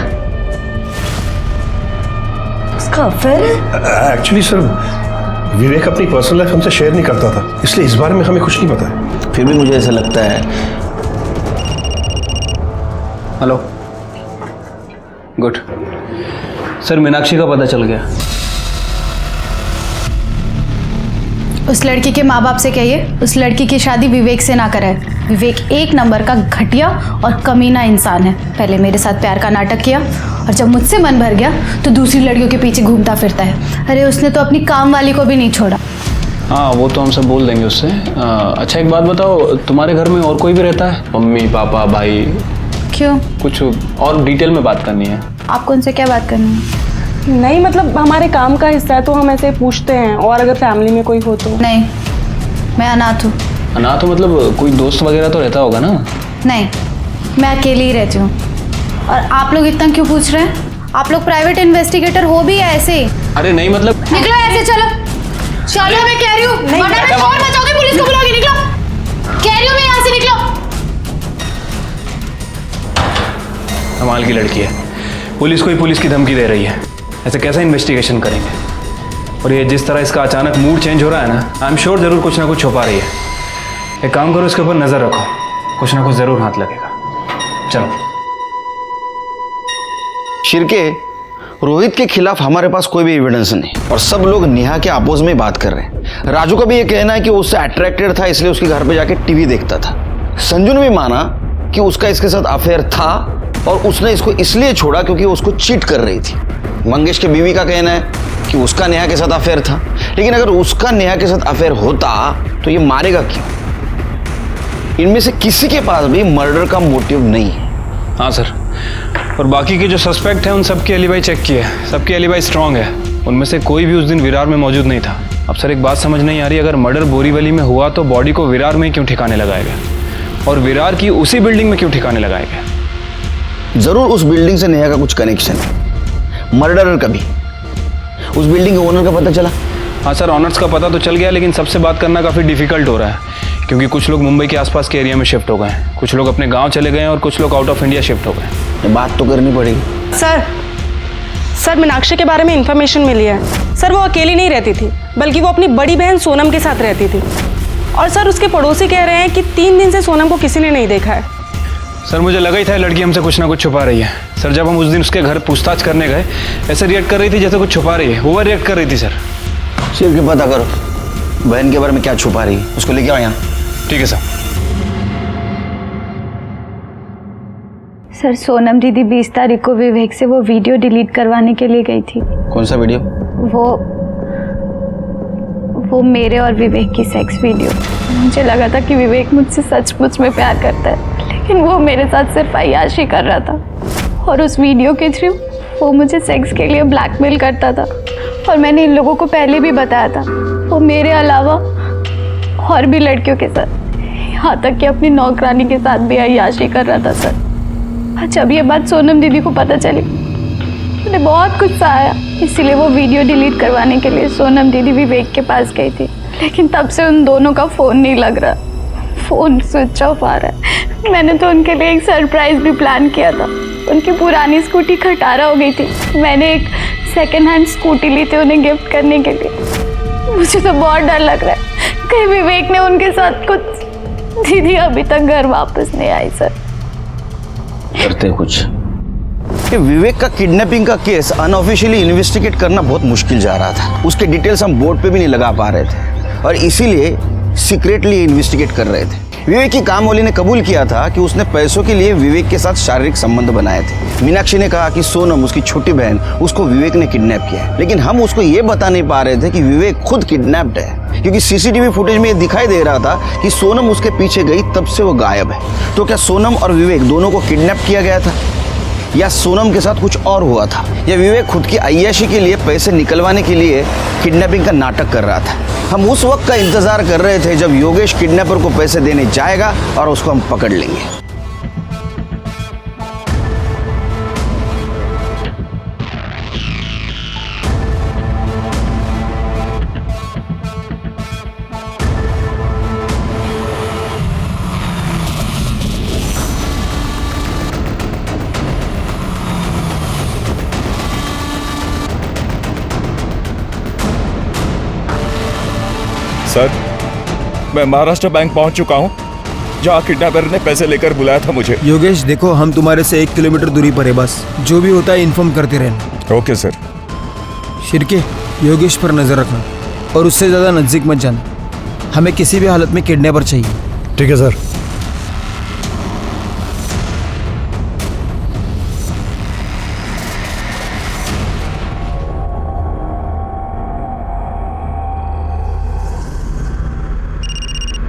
उसका अफेयर है? एक्चुअली सर, विवेक अपनी पर्सनल लाइफ हमसे शेयर नहीं करता था, इसलिए इस बारे में हमें कुछ नहीं पता है। फिर भी मुझे ऐसा लगता है। हेलो, गुड सर, मीनाक्षी का पता चल गया। उस लड़की के माँ बाप से कहिए उस लड़की की शादी विवेक से ना कराए। विवेक 1 नंबर का घटिया और कमीना इंसान है। पहले मेरे साथ प्यार का नाटक किया और जब मुझसे मन भर गया तो दूसरी लड़कियों के पीछे घूमता फिरता है। अरे उसने तो अपनी काम वाली को भी नहीं छोड़ा। हाँ वो तो हम सब बोल देंगे उससे। अच्छा एक बात बताओ, तुम्हारे घर में और कोई भी रहता है? मम्मी पापा भाई? क्यों? कुछ और डिटेल में बात करनी है। आपको उनसे क्या बात करनी है? नहीं मतलब हमारे काम का हिस्सा है तो हम ऐसे पूछते हैं, और अगर फैमिली में कोई हो तो। नहीं, मैं अनाथ हूँ। अनाथ तो मतलब कोई दोस्त वगैरह तो रहता होगा ना? नहीं, मैं अकेली ही रहती हूँ। और आप लोग इतना क्यों पूछ रहे हैं? आप लोग प्राइवेट इन्वेस्टिगेटर हो भी या ऐसे ही? अरे नहीं मतलब निकलो ऐसे, चलो चलो, मैं कह रही हूँ वरना मैं शोर मचाऊंगी, पुलिस को बुलाऊंगी। निकलो, कह रही हूँ मैं यहाँ से, निकलो। कमाल की लड़की है, पुलिस को ही पुलिस की धमकी दे रही है। ऐसे कैसे इन्वेस्टिगेशन करेंगे? और ये जिस तरह इसका अचानक मूड चेंज हो रहा है ना, आई एम श्योर जरूर कुछ ना कुछ छुपा रही है। एक काम करो, इसके ऊपर नजर रखो, कुछ ना कुछ जरूर हाथ लगेगा। चलो। शिरके, रोहित के खिलाफ हमारे पास कोई भी एविडेंस नहीं और सब लोग नेहा के अपोज में बात कर रहे हैं। राजू का भी ये कहना है कि वो उससे अट्रैक्टेड था इसलिए उसके घर पे जाके टीवी देखता था। संजू ने भी माना कि उसका इसके साथ अफेयर था और उसने इसको इसलिए छोड़ा क्योंकि उसको चीट कर रही थी। मंगेश के बीवी का कहना है कि उसका नेहा के साथ अफेयर था, लेकिन अगर उसका नेहा के साथ अफेयर होता तो ये मारेगा क्यों? इनमें से किसी के पास भी मर्डर का मोटिव नहीं है। हाँ सर, और बाकी के जो सस्पेक्ट हैं उन सबके एलिबाई चेक किए, सबके एलिबाई स्ट्रांग है। उनमें से कोई भी उस दिन विरार में मौजूद नहीं था। अब सर एक बात समझ नहीं आ रही, अगर मर्डर बोरीवली में हुआ तो बॉडी को विरार में क्यों ठिकाने लगाया गया, और विरार की उसी बिल्डिंग में क्यों ठिकाने लगाया गया? जरूर उस बिल्डिंग से नेहा का कुछ कनेक्शन है, मर्डरर का भी। उस बिल्डिंग के ओनर का पता चला? हाँ सर, ऑनर्स का पता तो चल गया, लेकिन सबसे बात करना काफ़ी डिफिकल्ट हो रहा है क्योंकि कुछ लोग मुंबई के आसपास के एरिया में शिफ्ट हो गए हैं, कुछ लोग अपने गांव चले गए हैं और कुछ लोग आउट ऑफ इंडिया शिफ्ट हो गए। बात तो करनी पड़ेगी। सर मीनाक्षी के बारे में इंफॉर्मेशन मिली है। सर वो अकेली नहीं रहती थी, बल्कि वो अपनी बड़ी बहन सोनम के साथ रहती थी। और सर उसके पड़ोसी कह रहे हैं कि 3 दिन से सोनम को किसी ने नहीं देखा है। सर मुझे लगा ही था लड़की हमसे कुछ ना कुछ छुपा रही है। सर जब हम उस दिन उसके घर पूछताछ करने गए, ऐसे रिएक्ट कर रही थी जैसे कुछ छुपा रही है, ओवर रिएक्ट कर रही थी। सर सिर्फ के पता करो बहन के बारे में क्या छुपा रही है, उसको लेके आओ यहाँ। ठीक है सर। सर सोनम दीदी 20 तारीख को विवेक से वो वीडियो डिलीट करवाने के लिए गई थी। कौन सा वीडियो? वो मेरे और विवेक की सेक्स वीडियो। मुझे लगा था कि विवेक मुझसे सचमुच में प्यार करता है, लेकिन वो मेरे साथ सिर्फ अय्याशी कर रहा था। और उस वीडियो के थ्रू वो मुझे सेक्स के लिए ब्लैकमेल करता था। और मैंने इन लोगों को पहले भी बताया था, वो मेरे अलावा और भी लड़कियों के साथ, यहाँ तक कि अपनी नौकरानी के साथ भी अय्याशी कर रहा था। सर जब ये बात सोनम दीदी को पता चली, उन्हें बहुत गुस्सा आया, इसीलिए वो वीडियो डिलीट करवाने के लिए सोनम दीदी विवेक के पास गई थी। लेकिन तब से उन दोनों का फ़ोन नहीं लग रहा, फ़ोन स्विच ऑफ आ रहा है। मैंने तो उनके लिए एक सरप्राइज़ भी प्लान किया था। उनकी पुरानी स्कूटी खटारा हो गई थी, मैंने एक सेकेंड हैंड स्कूटी ली थी उन्हें गिफ्ट करने के लिए। मुझे तो बहुत डर लग रहा है कहीं विवेक ने उनके साथ कुछ। दीदी अभी तक घर वापस नहीं आई। सर करते कुछ। ये विवेक का किडनैपिंग का केस अनऑफिशियली इन्वेस्टिगेट करना बहुत मुश्किल जा रहा था। उसके डिटेल्स हम बोर्ड पे भी नहीं लगा पा रहे थे और इसीलिए सीक्रेटली इन्वेस्टिगेट कर रहे थे। विवेक की कामवाली ने कबूल किया था कि उसने पैसों के लिए विवेक के साथ शारीरिक संबंध बनाए थे। मीनाक्षी ने कहा कि सोनम उसकी छोटी बहन, उसको विवेक ने किडनैप किया है, लेकिन हम उसको ये बता नहीं पा रहे थे कि विवेक खुद किडनैप्ड है, क्योंकि सीसीटीवी फुटेज में ये दिखाई दे रहा था कि सोनम उसके पीछे गई तब से वो गायब है। तो क्या सोनम और विवेक दोनों को किडनैप किया गया था, या सोनम के साथ कुछ और हुआ था, या विवेक खुद की अय्याशी के लिए पैसे निकलवाने के लिए किडनैपिंग का नाटक कर रहा था? हम उस वक्त का इंतजार कर रहे थे जब योगेश किडनैपर को पैसे देने जाएगा और उसको हम पकड़ लेंगे। सर, मैं महाराष्ट्र बैंक पहुंच चुका हूं, जहां किडनैपर ने पैसे लेकर बुलाया था मुझे। योगेश देखो, हम तुम्हारे से 1 किलोमीटर दूरी पर है, बस जो भी होता है इन्फॉर्म करते रहना। Okay sir. शिरके, योगेश पर नजर रखना और उससे ज्यादा नजदीक मत जाना। हमें किसी भी हालत में किडनैपर चाहिए। ठीक है सर।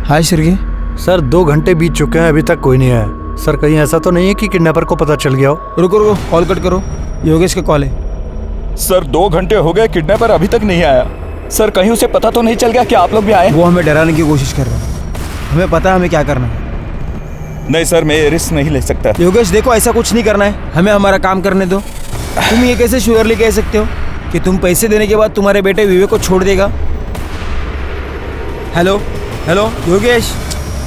हाय श्री। सर 2 घंटे बीत चुके हैं, अभी तक कोई नहीं आया। सर कहीं ऐसा तो नहीं है कि किडनैपर को पता चल गया हो? रुको रुको, कॉल कट करो, योगेश का कॉल है। सर 2 घंटे हो गए, किडनैपर अभी तक नहीं आया। सर कहीं उसे पता तो नहीं चल गया कि आप लोग भी आए? वो हमें डराने की कोशिश कर रहा है, हमें पता है हमें क्या करना है। नहीं सर, मैं ये रिस्क नहीं ले सकता। योगेश देखो, ऐसा कुछ नहीं करना है, हमें हमारा काम करने दो। तुम ये कैसे श्योरली कह सकते हो कि तुम पैसे देने के बाद तुम्हारे बेटे विवेक को छोड़ देगा? Hello hello Yogesh,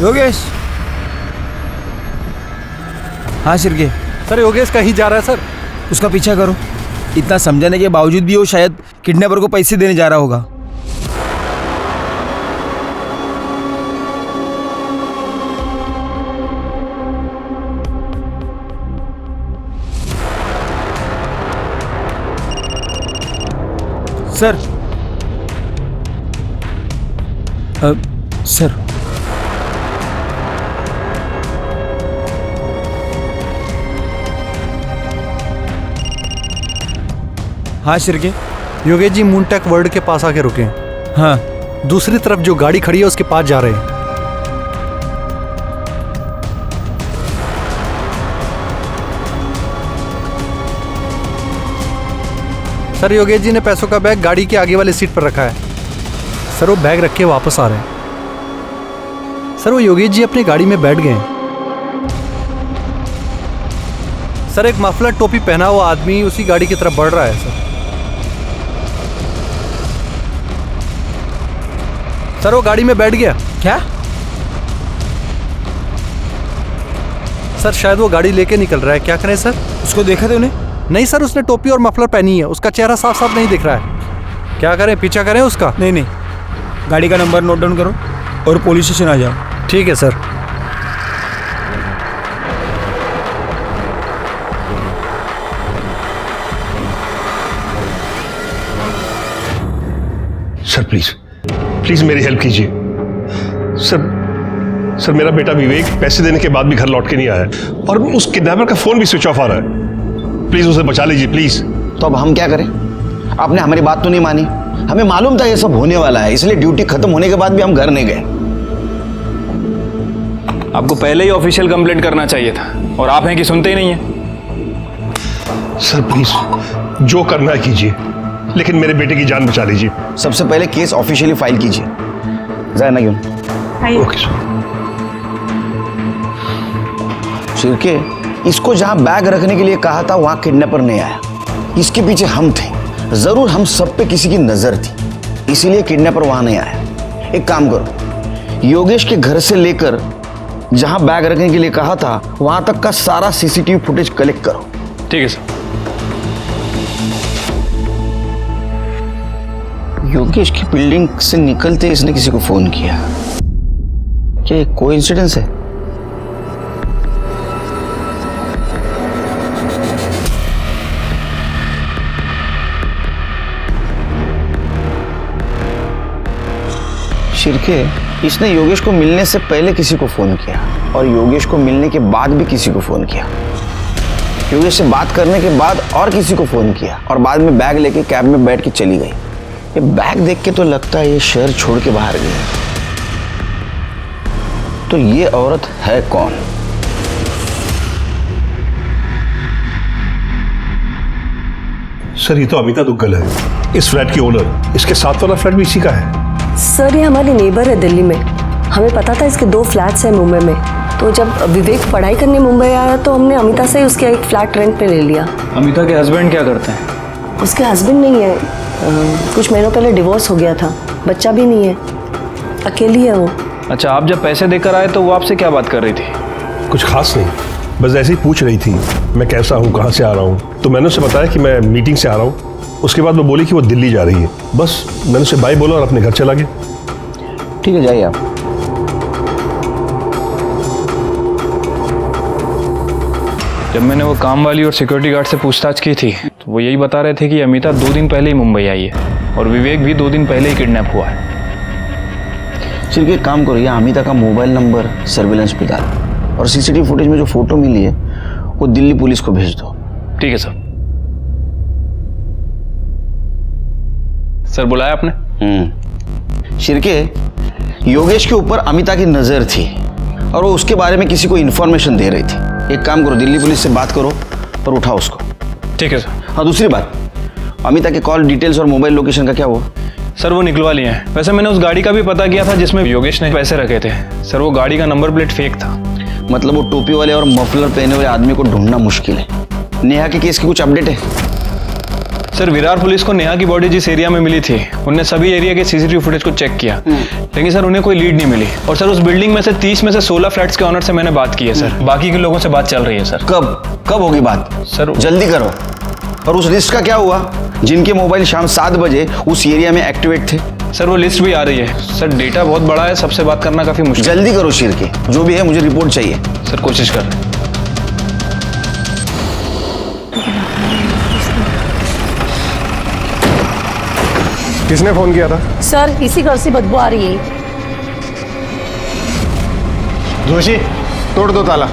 Yogesh. हाँ शिरके। सर योगेश कहीं जा रहा है सर। उसका पीछा करो। इतना समझाने के बावजूद भी वो शायद किडनैपर को पैसे देने जा रहा होगा। सर सर हाँ शिरके। योगेश जी मूनटेक वर्ल्ड के पास आके रुके हैं। हाँ। दूसरी तरफ जो गाड़ी खड़ी है उसके पास जा रहे हैं। सर योगेश जी ने पैसों का बैग गाड़ी के आगे वाले सीट पर रखा है। सर वो बैग रख के वापस आ रहे हैं। सर वो योगेश जी अपनी गाड़ी में बैठ गए हैं। सर एक मफलर टोपी पहना हुआ आदमी उसी गाड़ी की तरफ बढ़ रहा है। सर वो गाड़ी में बैठ गया। क्या? सर शायद वो गाड़ी लेके निकल रहा है। क्या करें सर? उसको देखा तूने? नहीं सर, उसने टोपी और मफलर पहनी है, उसका चेहरा साफ साफ नहीं दिख रहा है। क्या करें, पीछा करें उसका? नहीं नहीं, गाड़ी का नंबर नोट डाउन करो और पुलिस स्टेशन आ जाओ। ठीक है सर। सर प्लीज प्लीज मेरी हेल्प कीजिए। सर मेरा बेटा विवेक पैसे देने के बाद भी घर लौट के नहीं आया और उस किडनैपर का फोन भी स्विच ऑफ आ रहा है। प्लीज उसे बचा लीजिए प्लीज। तो अब हम क्या करें? आपने हमारी बात तो नहीं मानी। हमें मालूम था ये सब होने वाला है, इसलिए ड्यूटी खत्म होने के बाद भी हम घर नहीं गए। आपको पहले ही ऑफिशियल कंप्लेंट करना चाहिए था और आप हैं कि सुनते ही नहीं है। सर प्लीज जो करना है कीजिए, लेकिन मेरे बेटे की जान बचा लीजिए। सबसे पहले केस ऑफिशियली फाइल कीजिए। जाना क्यों? Okay sir. शिरके, इसको जहां बैग रखने के लिए कहा था वहां किडनैपर नहीं आया। इसके पीछे हम थे। जरूर हम सब पे किसी की नजर थी, इसीलिए किडनैपर वहां नहीं आया। एक काम करो, योगेश के घर से लेकर जहां बैग रखने के लिए कहा था वहां तक का सारा सीसीटीवी फुटेज कलेक्ट करो। ठीक है सर। योगेश की बिल्डिंग से निकलते इसने किसी को फोन किया। क्या कोइंसिडेंस है? शिरके, इसने योगेश को मिलने से पहले किसी को फोन किया और योगेश को मिलने के बाद भी किसी को फोन किया। योगेश से बात करने के बाद और किसी को फोन किया और बाद में बैग लेके कैब में बैठ के चली गई। ये बैग देख के तो लगता है ये शहर छोड़ के बाहर गई। तो ये औरत है कौन? सर ये तो अमिता दुग्गल है, इस फ्लैट की ओनर। इसके साथ वाला फ्लैट भी इसी का है। सर ये हमारी नेबर है दिल्ली में। हमें पता था इसके 2 फ्लैट्स हैं मुंबई में, तो जब विवेक पढ़ाई करने मुंबई आया तो हमने अमिता से उसके एक फ्लैट रेंट पे ले लिया। अमिता के हस्बैंड क्या करते हैं? उसके हस्बैंड नहीं है, कुछ महीनों पहले डिवोर्स हो गया था, बच्चा भी नहीं है, अकेली है वो। अच्छा, आप जब पैसे देकर आए तो वो आपसे क्या बात कर रही थी? कुछ खास नहीं, बस ऐसे ही पूछ रही थी मैं कैसा हूँ, कहाँ से आ रहा हूँ। तो मैंने उसे बताया कि मैं मीटिंग से आ रहा हूँ। उसके बाद वो बोली कि वो दिल्ली जा रही है। बस मैंने उसे बाय बोला और अपने घर चला गया। ठीक है, जाइए आप। जब मैंने वो काम वाली और सिक्योरिटी गार्ड से पूछताछ की थी तो वो यही बता रहे थे कि अमिता 2 दिन पहले ही मुंबई आई है और विवेक भी 2 दिन पहले ही किडनैप हुआ है। चलिए एक काम करो, यहाँ अमिता का मोबाइल नंबर सर्विलेंस पे डालो और सीसीटीवी फुटेज में जो फोटो मिली है वो दिल्ली पुलिस को भेज दो। ठीक है सर। सर बुलाया आपने? शिरके, योगेश के ऊपर अमिता की नजर थी और वो उसके बारे में किसी को इन्फॉर्मेशन दे रही थी। एक काम करो, दिल्ली पुलिस से बात करो और उठाओ उसको। ठीक है सर। हाँ, दूसरी बात, अमिता के कॉल डिटेल्स और मोबाइल लोकेशन का क्या हुआ? सर वो निकलवा लिए हैं। वैसे मैंने उस गाड़ी का भी पता किया था जिसमें योगेश ने पैसे रखे थे। सर वो गाड़ी का नंबर प्लेट फेक था। मतलब वो टोपी वाले और मफलर पहने हुए आदमी को ढूंढना मुश्किल है। नेहा के केस की कुछ अपडेट है? सर विरार पुलिस को नेहा की बॉडी जिस एरिया में मिली थी उनने सभी एरिया के सीसीटीवी फुटेज को चेक किया, लेकिन सर उन्हें कोई लीड नहीं मिली। और सर उस बिल्डिंग में से 30 में से 16 फ्लैट्स के ऑनर से मैंने बात की है सर। बाकी के लोगों से बात चल रही है सर। कब होगी बात? सर जल्दी करो। और उस लिस्ट का क्या हुआ जिनके मोबाइल शाम 7 बजे उस एरिया में एक्टिवेट थे? सर वो लिस्ट भी आ रही है। सर डेटा बहुत बड़ा है, सबसे बात करना काफी मुश्किल। जल्दी करो शेर के, जो भी है मुझे रिपोर्ट चाहिए। सर कोशिश कर रहे हैं। किसने फोन किया था? सर इसी घर से बदबू आ रही है। जोशी, तोड़ दो ताला।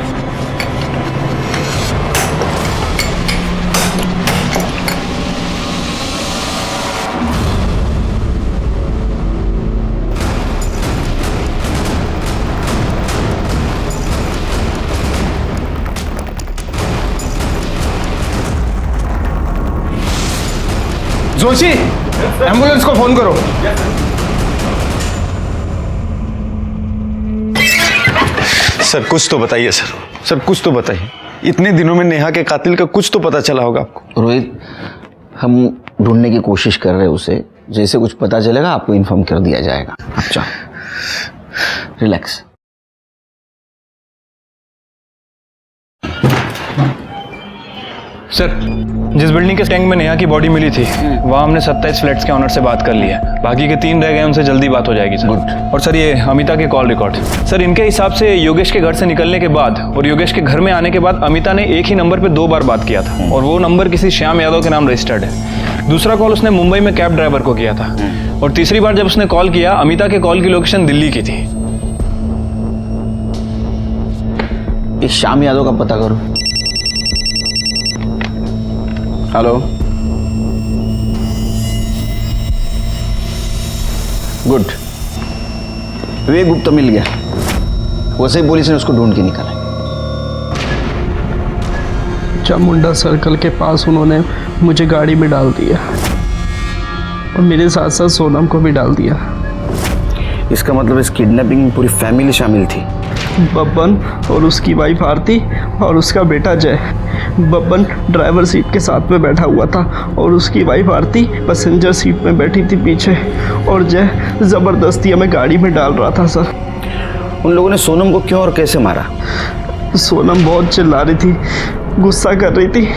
जोशी, एम्बुलेंस को फोन करो। सर कुछ तो बताइए सर कुछ तो बताइए। इतने दिनों में नेहा के कातिल का कुछ तो पता चला होगा आपको। रोहित, हम ढूंढने की कोशिश कर रहे हैं उसे। जैसे कुछ पता चलेगा आपको इन्फॉर्म कर दिया जाएगा। अच्छा, रिलैक्स। सर जिस बिल्डिंग के टैंक में नेहा की बॉडी मिली थी वहाँ हमने 27 फ्लैट्स के ऑनर से बात कर ली है। बाकी के 3 रह गए, उनसे जल्दी बात हो जाएगी सर। और सर ये अमिता के कॉल रिकॉर्ड, सर इनके हिसाब से योगेश के घर से निकलने के बाद और योगेश के घर में आने के बाद अमिता ने एक ही नंबर पे 2 बार बात किया था और वो नंबर किसी श्याम यादव के नाम रजिस्टर्ड है। दूसरा कॉल उसने मुंबई में कैब ड्राइवर को किया था और तीसरी बार जब उसने कॉल किया अमिता के कॉल की लोकेशन दिल्ली की थी। एक श्याम यादव का पता करो। Hello, good. विवेक गुप्ता मिल गया। वैसे ही पुलिस ने उसको ढूंढ के निकाला। चामुंडा सर्कल के पास उन्होंने मुझे गाड़ी में डाल दिया और मेरे साथ साथ सोनम को भी डाल दिया। इसका मतलब इस किडनैपिंग में पूरी फैमिली शामिल थी? बब्बन और उसकी वाइफ आरती और उसका बेटा जय। बब्बन ड्राइवर सीट के साथ में बैठा हुआ था और उसकी वाइफ आरती पैसेंजर सीट में बैठी थी पीछे, और जय ज़बरदस्ती हमें गाड़ी में डाल रहा था सर। उन लोगों ने सोनम को क्यों और कैसे मारा? सोनम बहुत चिल्ला रही थी, गुस्सा कर रही थी,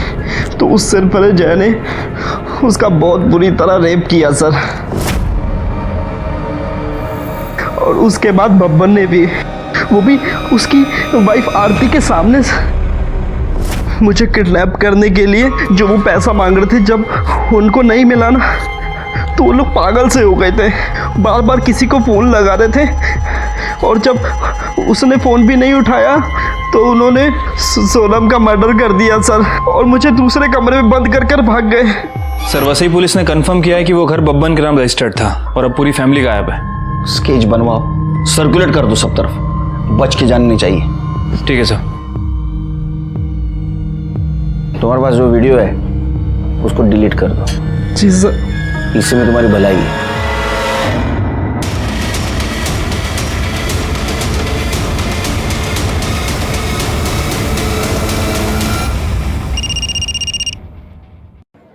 तो उस सिर पर जय ने उसका बहुत बुरी तरह रेप किया सर। और उसके बाद बब्बन ने भी, वो भी उसकी वाइफ आरती के सामने मुझे किडनैप करने के लिए जो वो पैसा मांग रहे थे, जब उनको नहीं मिला ना तो वो लोग पागल से हो गए थे। बार बार किसी को फ़ोन लगा रहे थे और जब उसने फ़ोन भी नहीं उठाया तो उन्होंने सोनम का मर्डर कर दिया सर, और मुझे दूसरे कमरे में बंद कर कर भाग गए। सर वसई पुलिस ने कंफर्म किया है कि वो घर बब्बन के नाम रजिस्टर्ड था और अब पूरी फैमिली गायब है। स्केच बनवाओ, सर्कुलेट कर दो सब तरफ, बच के जाननी चाहिए। ठीक है सर। तुम्हारे पास जो वीडियो है उसको डिलीट कर दो। जी सर। इससे में तुम्हारी भलाई है।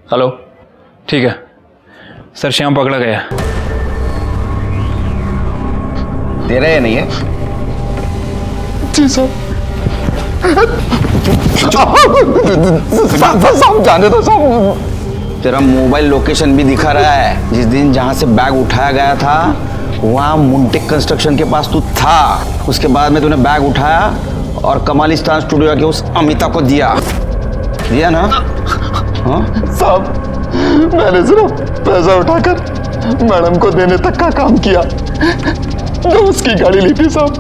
हेलो, ठीक है सर, श्याम पकड़ा गया। तेरा या नहीं है? जी सर। जाने दो साहब। तेरा मोबाइल लोकेशन भी दिखा रहा है। जिस दिन जहां से बैग उठाया गया था वहां मुंटेक कंस्ट्रक्शन के पास तू था। उसके बाद में तूने बैग उठाया और कमालिस्तान स्टूडियो के उस अमिता को दिया ना? हाँ साहब, मैंने सिर्फ पैसा उठाकर मैडम को देने तक का काम किया। जो उसकी गाड़ी ली थी साहब,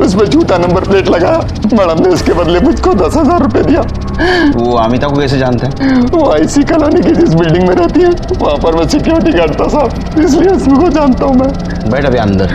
उसमें झूठा नंबर प्लेट लगाया। मैडम ने उसके बदले मुझको 10,000 रुपए दिया। वो अमिता को कैसे जानते हैं? वो आईसी कॉलोनी की जिस बिल्डिंग में रहती है वहां पर मैं सिक्योरिटी गार्ड था साहब, इसलिए उसको जानता हूँ मैं। बैठ अभी अंदर।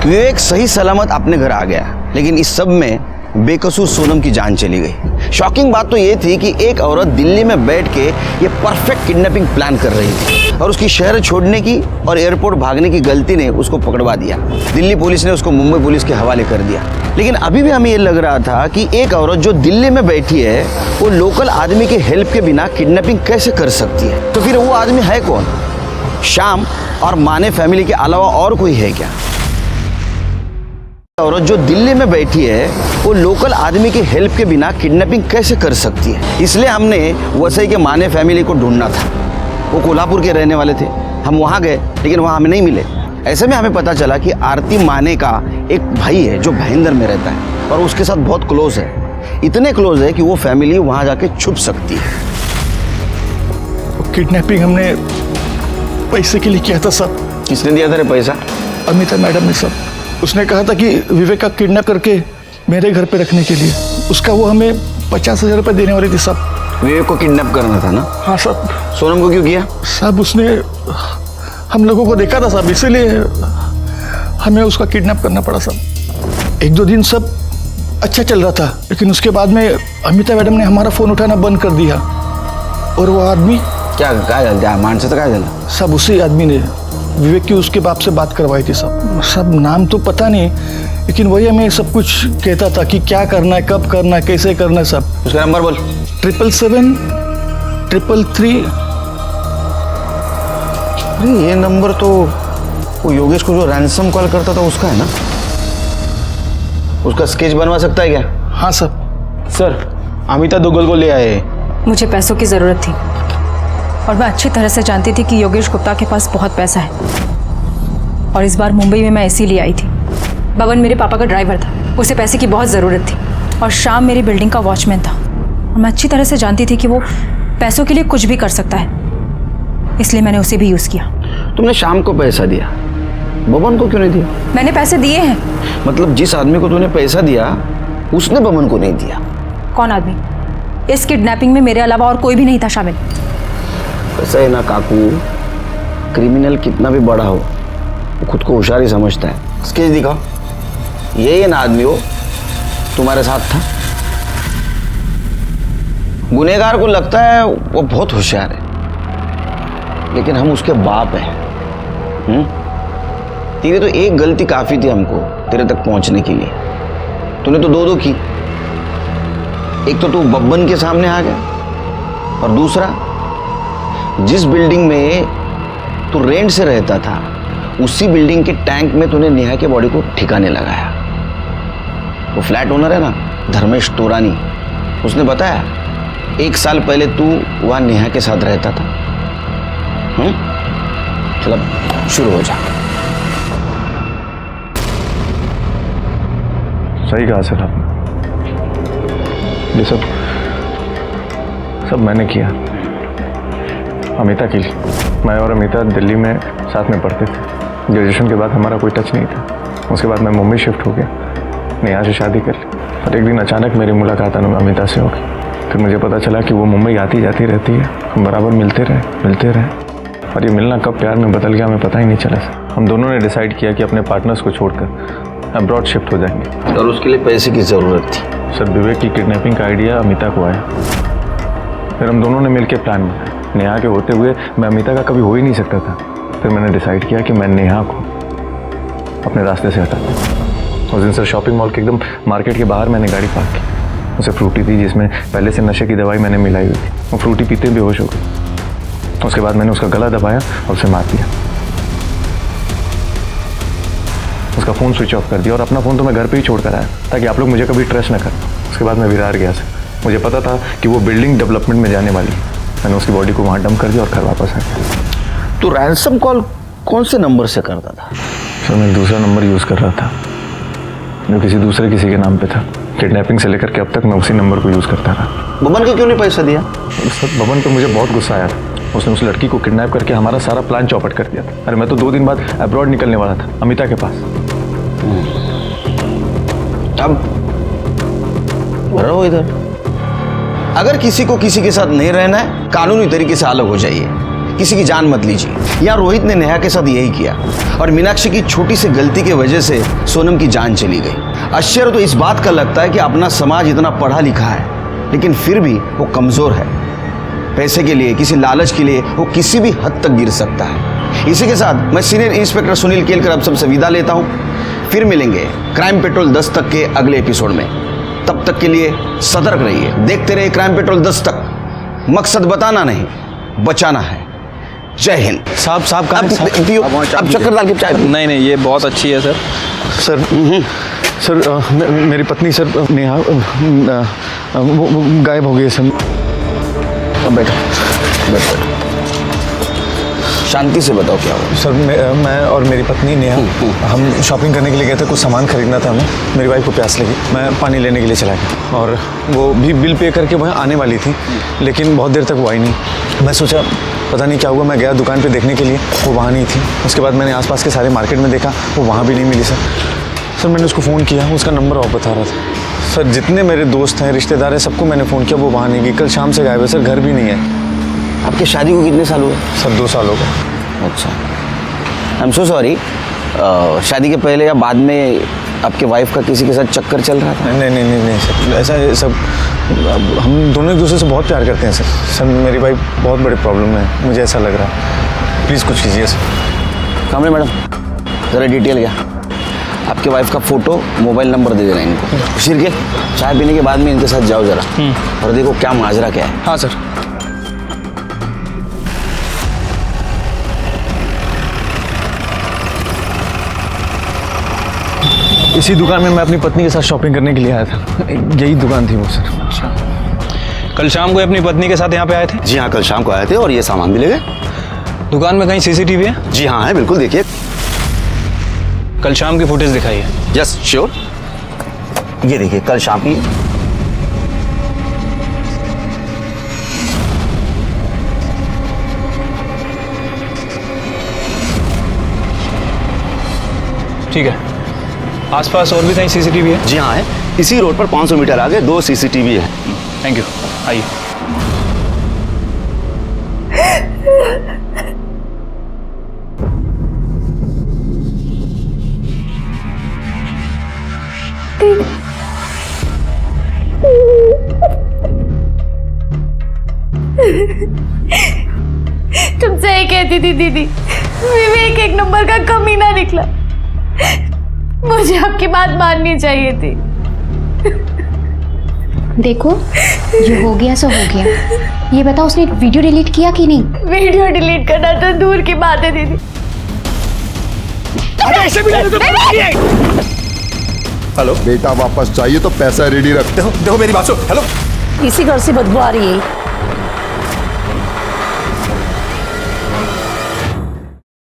विवेक सही सलामत अपने घर आ गया, लेकिन इस सब में बेकसूर सोनम की जान चली गई। शॉकिंग बात तो ये थी कि एक औरत दिल्ली में बैठ के ये परफेक्ट किडनैपिंग प्लान कर रही थी और उसकी शहर छोड़ने की और एयरपोर्ट भागने की गलती ने उसको पकड़वा दिया। दिल्ली पुलिस ने उसको मुंबई पुलिस के हवाले कर दिया। लेकिन अभी भी हमें ये लग रहा था कि एक औरत जो दिल्ली में बैठी है वो लोकल आदमी के हेल्प के बिना किडनैपिंग कैसे कर सकती है? तो फिर वो आदमी है कौन? श्याम और माने फैमिली के अलावा और कोई है क्या? औरत जो दिल्ली में बैठी है वो लोकल आदमी की हेल्प के बिना किडनैपिंग कैसे कर सकती है? इसलिए हमने वसई के माने फैमिली को ढूंढना था। वो कोल्हापुर के रहने वाले थे। हम वहाँ गए लेकिन वहाँ हमें नहीं मिले। ऐसे में हमें पता चला कि आरती माने का एक भाई है जो भाईंदर में रहता है और उसके साथ बहुत क्लोज है। इतने क्लोज है कि वो फैमिली वहाँ जाके छुप सकती है। किडनैपिंग हमने पैसे के लिए किया था सब। किसने दिया था रे पैसा? अमिता मैडम ने सब। उसने कहा था कि विवेक का किडनैप करके मेरे घर पे रखने के लिए उसका वो हमें 50,000 रुपये देने वाली थी सब। विवेक को किडनैप करना था ना? हाँ सब। सोनम को क्यों किया? सब उसने हम लोगों को देखा था सब, इसीलिए हमें उसका किडनैप करना पड़ा सब। 1-2 दिन सब अच्छा चल रहा था, लेकिन उसके बाद में अमिता मैडम ने हमारा फ़ोन उठाना बंद कर दिया। और वो आदमी क्या मानसिक क्या झाला? सब उसी आदमी ने विवेक की उसके बाप से बात करवाई थी सब नाम तो पता नहीं, लेकिन वही हमें सब कुछ कहता था कि क्या करना है, कब करना है, कैसे करना है सब। उसका नंबर बोल। 777-333। अरे ये नंबर तो वो योगेश को जो रैंसम कॉल करता था उसका है ना? उसका स्केच बनवा सकता है क्या? हाँ सर अमिता दुग्गल को ले आए। मुझे पैसों की ज़रूरत थी और मैं अच्छी तरह से जानती थी कि योगेश गुप्ता के पास बहुत पैसा है और इस बार मुंबई में मैं इसीलिए आई थी। बबन मेरे पापा का ड्राइवर था, उसे पैसे की बहुत ज़रूरत थी और शाम मेरी बिल्डिंग का वॉचमैन था और मैं अच्छी तरह से जानती थी कि वो पैसों के लिए कुछ भी कर सकता है, इसलिए मैंने उसे भी यूज़ किया। तुमने शाम को पैसा दिया, बबन को क्यों नहीं दिया? मैंने पैसे दिए हैं। मतलब जिस आदमी को तूने पैसा दिया उसने बबन को नहीं दिया? कौन आदमी? इस किडनैपिंग में मेरे अलावा और कोई भी नहीं था शामिल। ऐसा है ना काकू, क्रिमिनल कितना भी बड़ा हो वो खुद को होशियारी समझता है। स्केच दिखाओ। ये ना आदमी हो तुम्हारे साथ था। गुनहगार को लगता है वो बहुत होशियार है, लेकिन हम उसके बाप हैं। तेरी तो एक गलती काफी थी हमको तेरे तक पहुंचने के लिए। तूने तो दो की। एक तो तू बब्बन के सामने आ गया और दूसरा जिस बिल्डिंग में तू रेंट से रहता था उसी बिल्डिंग के टैंक में तूने नेहा के बॉडी को ठिकाने लगाया। वो फ्लैट ओनर है ना धर्मेश तोरानी, उसने बताया 1 साल पहले तू वहां नेहा के साथ रहता था। चलो शुरू हो जा। सही कहा सर आपने। ये सब मैंने किया अमिता के लिए। मैं और अमिता दिल्ली में साथ में पढ़ते थे। ग्रेजुएशन के बाद हमारा कोई टच नहीं था। उसके बाद मैं मुंबई शिफ्ट हो गया, नेहा से शादी कर ली। और एक दिन अचानक मेरी मुलाकात अमिता से हो गई। फिर मुझे पता चला कि वो मुंबई आती जाती रहती है। हम बराबर मिलते रहे और ये मिलना कब प्यार में बदल गया हमें पता ही नहीं चला सर। हम दोनों ने डिसाइड किया कि अपने पार्टनर्स को छोड़कर अब्रॉड शिफ्ट हो जाएंगे। और उसके लिए पैसे की ज़रूरत थी। सर विवेक की किडनैपिंग का आइडिया अमिता को आया। फिर हम दोनों ने मिलकर प्लान बनाया। नेहा के होते हुए मैं अमिता का कभी हो ही नहीं सकता था। फिर मैंने डिसाइड किया कि मैं नेहा को अपने रास्ते से हटा दूँ। उस दिन सर शॉपिंग मॉल के एकदम मार्केट के बाहर मैंने गाड़ी पार्क की। उसे फ्रूटी थी जिसमें पहले से नशे की दवाई मैंने मिलाई हुई थी। वो फ्रूटी पीते बेहोश हो गई। उसके बाद मैंने उसका गला दबाया और उसे मार दिया। उसका फ़ोन स्विच ऑफ कर दिया और अपना फ़ोन तो मैं घर पे ही छोड़ कर आया ताकि आप लोग मुझे कभी ट्रेस ना करें। उसके बाद मैं विरार गया सर। मुझे पता था कि वो बिल्डिंग डेवलपमेंट में जाने वाली है। मैंने उसकी बॉडी को वहाँ डंप कर दिया और घर वापस आ गया। तो रैंसम कॉल कौन से नंबर से करता था? सर मैं दूसरा नंबर यूज़ कर रहा था जो किसी के नाम पे था। किडनैपिंग से लेकर के अब तक मैं उसी नंबर को यूज़ करता रहा। बबन को क्यों नहीं पैसा दिया? सर बबन पे मुझे बहुत गुस्सा आया था। उसने उस लड़की को किडनैप करके हमारा सारा प्लान चौपट कर दिया था। अरे मैं तो 2 दिन बाद अब्रॉड निकलने वाला था अमिता के पास। अब रहो इधर। अगर किसी को किसी के साथ नहीं रहना है कानूनी तरीके से अलग हो जाइए। किसी की जान मत लीजिए। यहाँ रोहित ने नेहा के साथ यही किया और मीनाक्षी की छोटी सी गलती की वजह से सोनम की जान चली गई। आश्चर्य तो इस बात का लगता है कि अपना समाज इतना पढ़ा लिखा है लेकिन फिर भी वो कमजोर है। पैसे के लिए, किसी लालच के लिए वो किसी भी हद तक गिर सकता है। इसी के साथ मैं सीनियर इंस्पेक्टर सुनील केलकर आप सबसे विदा लेता हूँ। फिर मिलेंगे क्राइम पेट्रोल दस्तक के अगले एपिसोड में। तब तक के लिए सतर्क रहिए, देखते रहिए क्राइम पेट्रोल दस्तक। मकसद बताना नहीं, बचाना है। जय हिंद। साहब कहाँ अब चक्कर डाल के चाय। नहीं ये बहुत अच्छी है सर। सर मेरी पत्नी सर नेहा वो गायब हो गई है सर। बैठो शांति से बताओ क्या हुआ। सर मैं और मेरी पत्नी नेहा हम शॉपिंग करने के लिए गए थे, कुछ सामान खरीदना था हमें। मेरी वाइफ को प्यास लगी, मैं पानी लेने के लिए चला गया और वो भी बिल पे करके वहाँ आने वाली थी लेकिन बहुत देर तक वो आई नहीं। मैं सोचा पता नहीं क्या हुआ, मैं गया दुकान पे देखने के लिए, वो वहाँ नहीं थी। उसके बाद मैंने आसपास के सारे मार्केट में देखा, वो वहाँ भी नहीं मिली सर। मैंने उसको फ़ोन किया, उसका नंबर ऑफ बता रहा था। सर जितने मेरे दोस्त हैं, रिश्तेदार हैं, सबको मैंने फ़ोन किया, वो वहाँ नहीं गई। कल शाम से गायब है सर, घर भी नहीं है। आपकी शादी को कितने साल हुए? सर 2 साल हो गए। अच्छा, आई एम सो सॉरी। शादी के पहले या बाद में आपके वाइफ का किसी के साथ चक्कर चल रहा था? नहीं सर, ऐसा सब हम दोनों एक दूसरे से बहुत प्यार करते हैं सर। मेरी वाइफ बहुत बड़ी प्रॉब्लम में है, मुझे ऐसा लग रहा है। प्लीज़ कुछ कीजिए सर। कामरे मैडम ज़रा डिटेल क्या? आपके वाइफ का फ़ोटो, मोबाइल नंबर दे देना इनको। सिर के चाय पीने के बाद में इनके साथ जाओ ज़रा और देखो क्या माजरा क्या है। हाँ सर। इसी दुकान में मैं अपनी पत्नी के साथ शॉपिंग करने के लिए आया था। यही दुकान थी वो सर। अच्छा, कल शाम को अपनी पत्नी के साथ यहाँ पे आए थे? जी हाँ, कल शाम को आए थे और ये सामान भी ले गए। दुकान में कहीं सीसीटीवी है? जी हाँ है, बिल्कुल देखिए। कल शाम की फुटेज दिखाई है? Yes sure. ये देखिए कल शाम की। ठीक है, आसपास और भी कहीं सीसीटीवी है? जी हाँ है, इसी रोड पर 500 मीटर आगे 2 सीसीटीवी है। थैंक यू, आइए। तुम सही कहती थी दीदी, विवेक एक नंबर का कमीना निकला। मुझे आपकी बात माननी चाहिए थी। देखो जो हो गया सो हो गया। ये बताओ उसने वीडियो डिलीट किया कि नहीं? वीडियो डिलीट करना तो दूर की बात है दीदी। हेलो बेटा, वापस चाहिए तो पैसा रेडी रख। देखो मेरी बात सुनो। हेलो, इसी घर से बदबू आ रही है।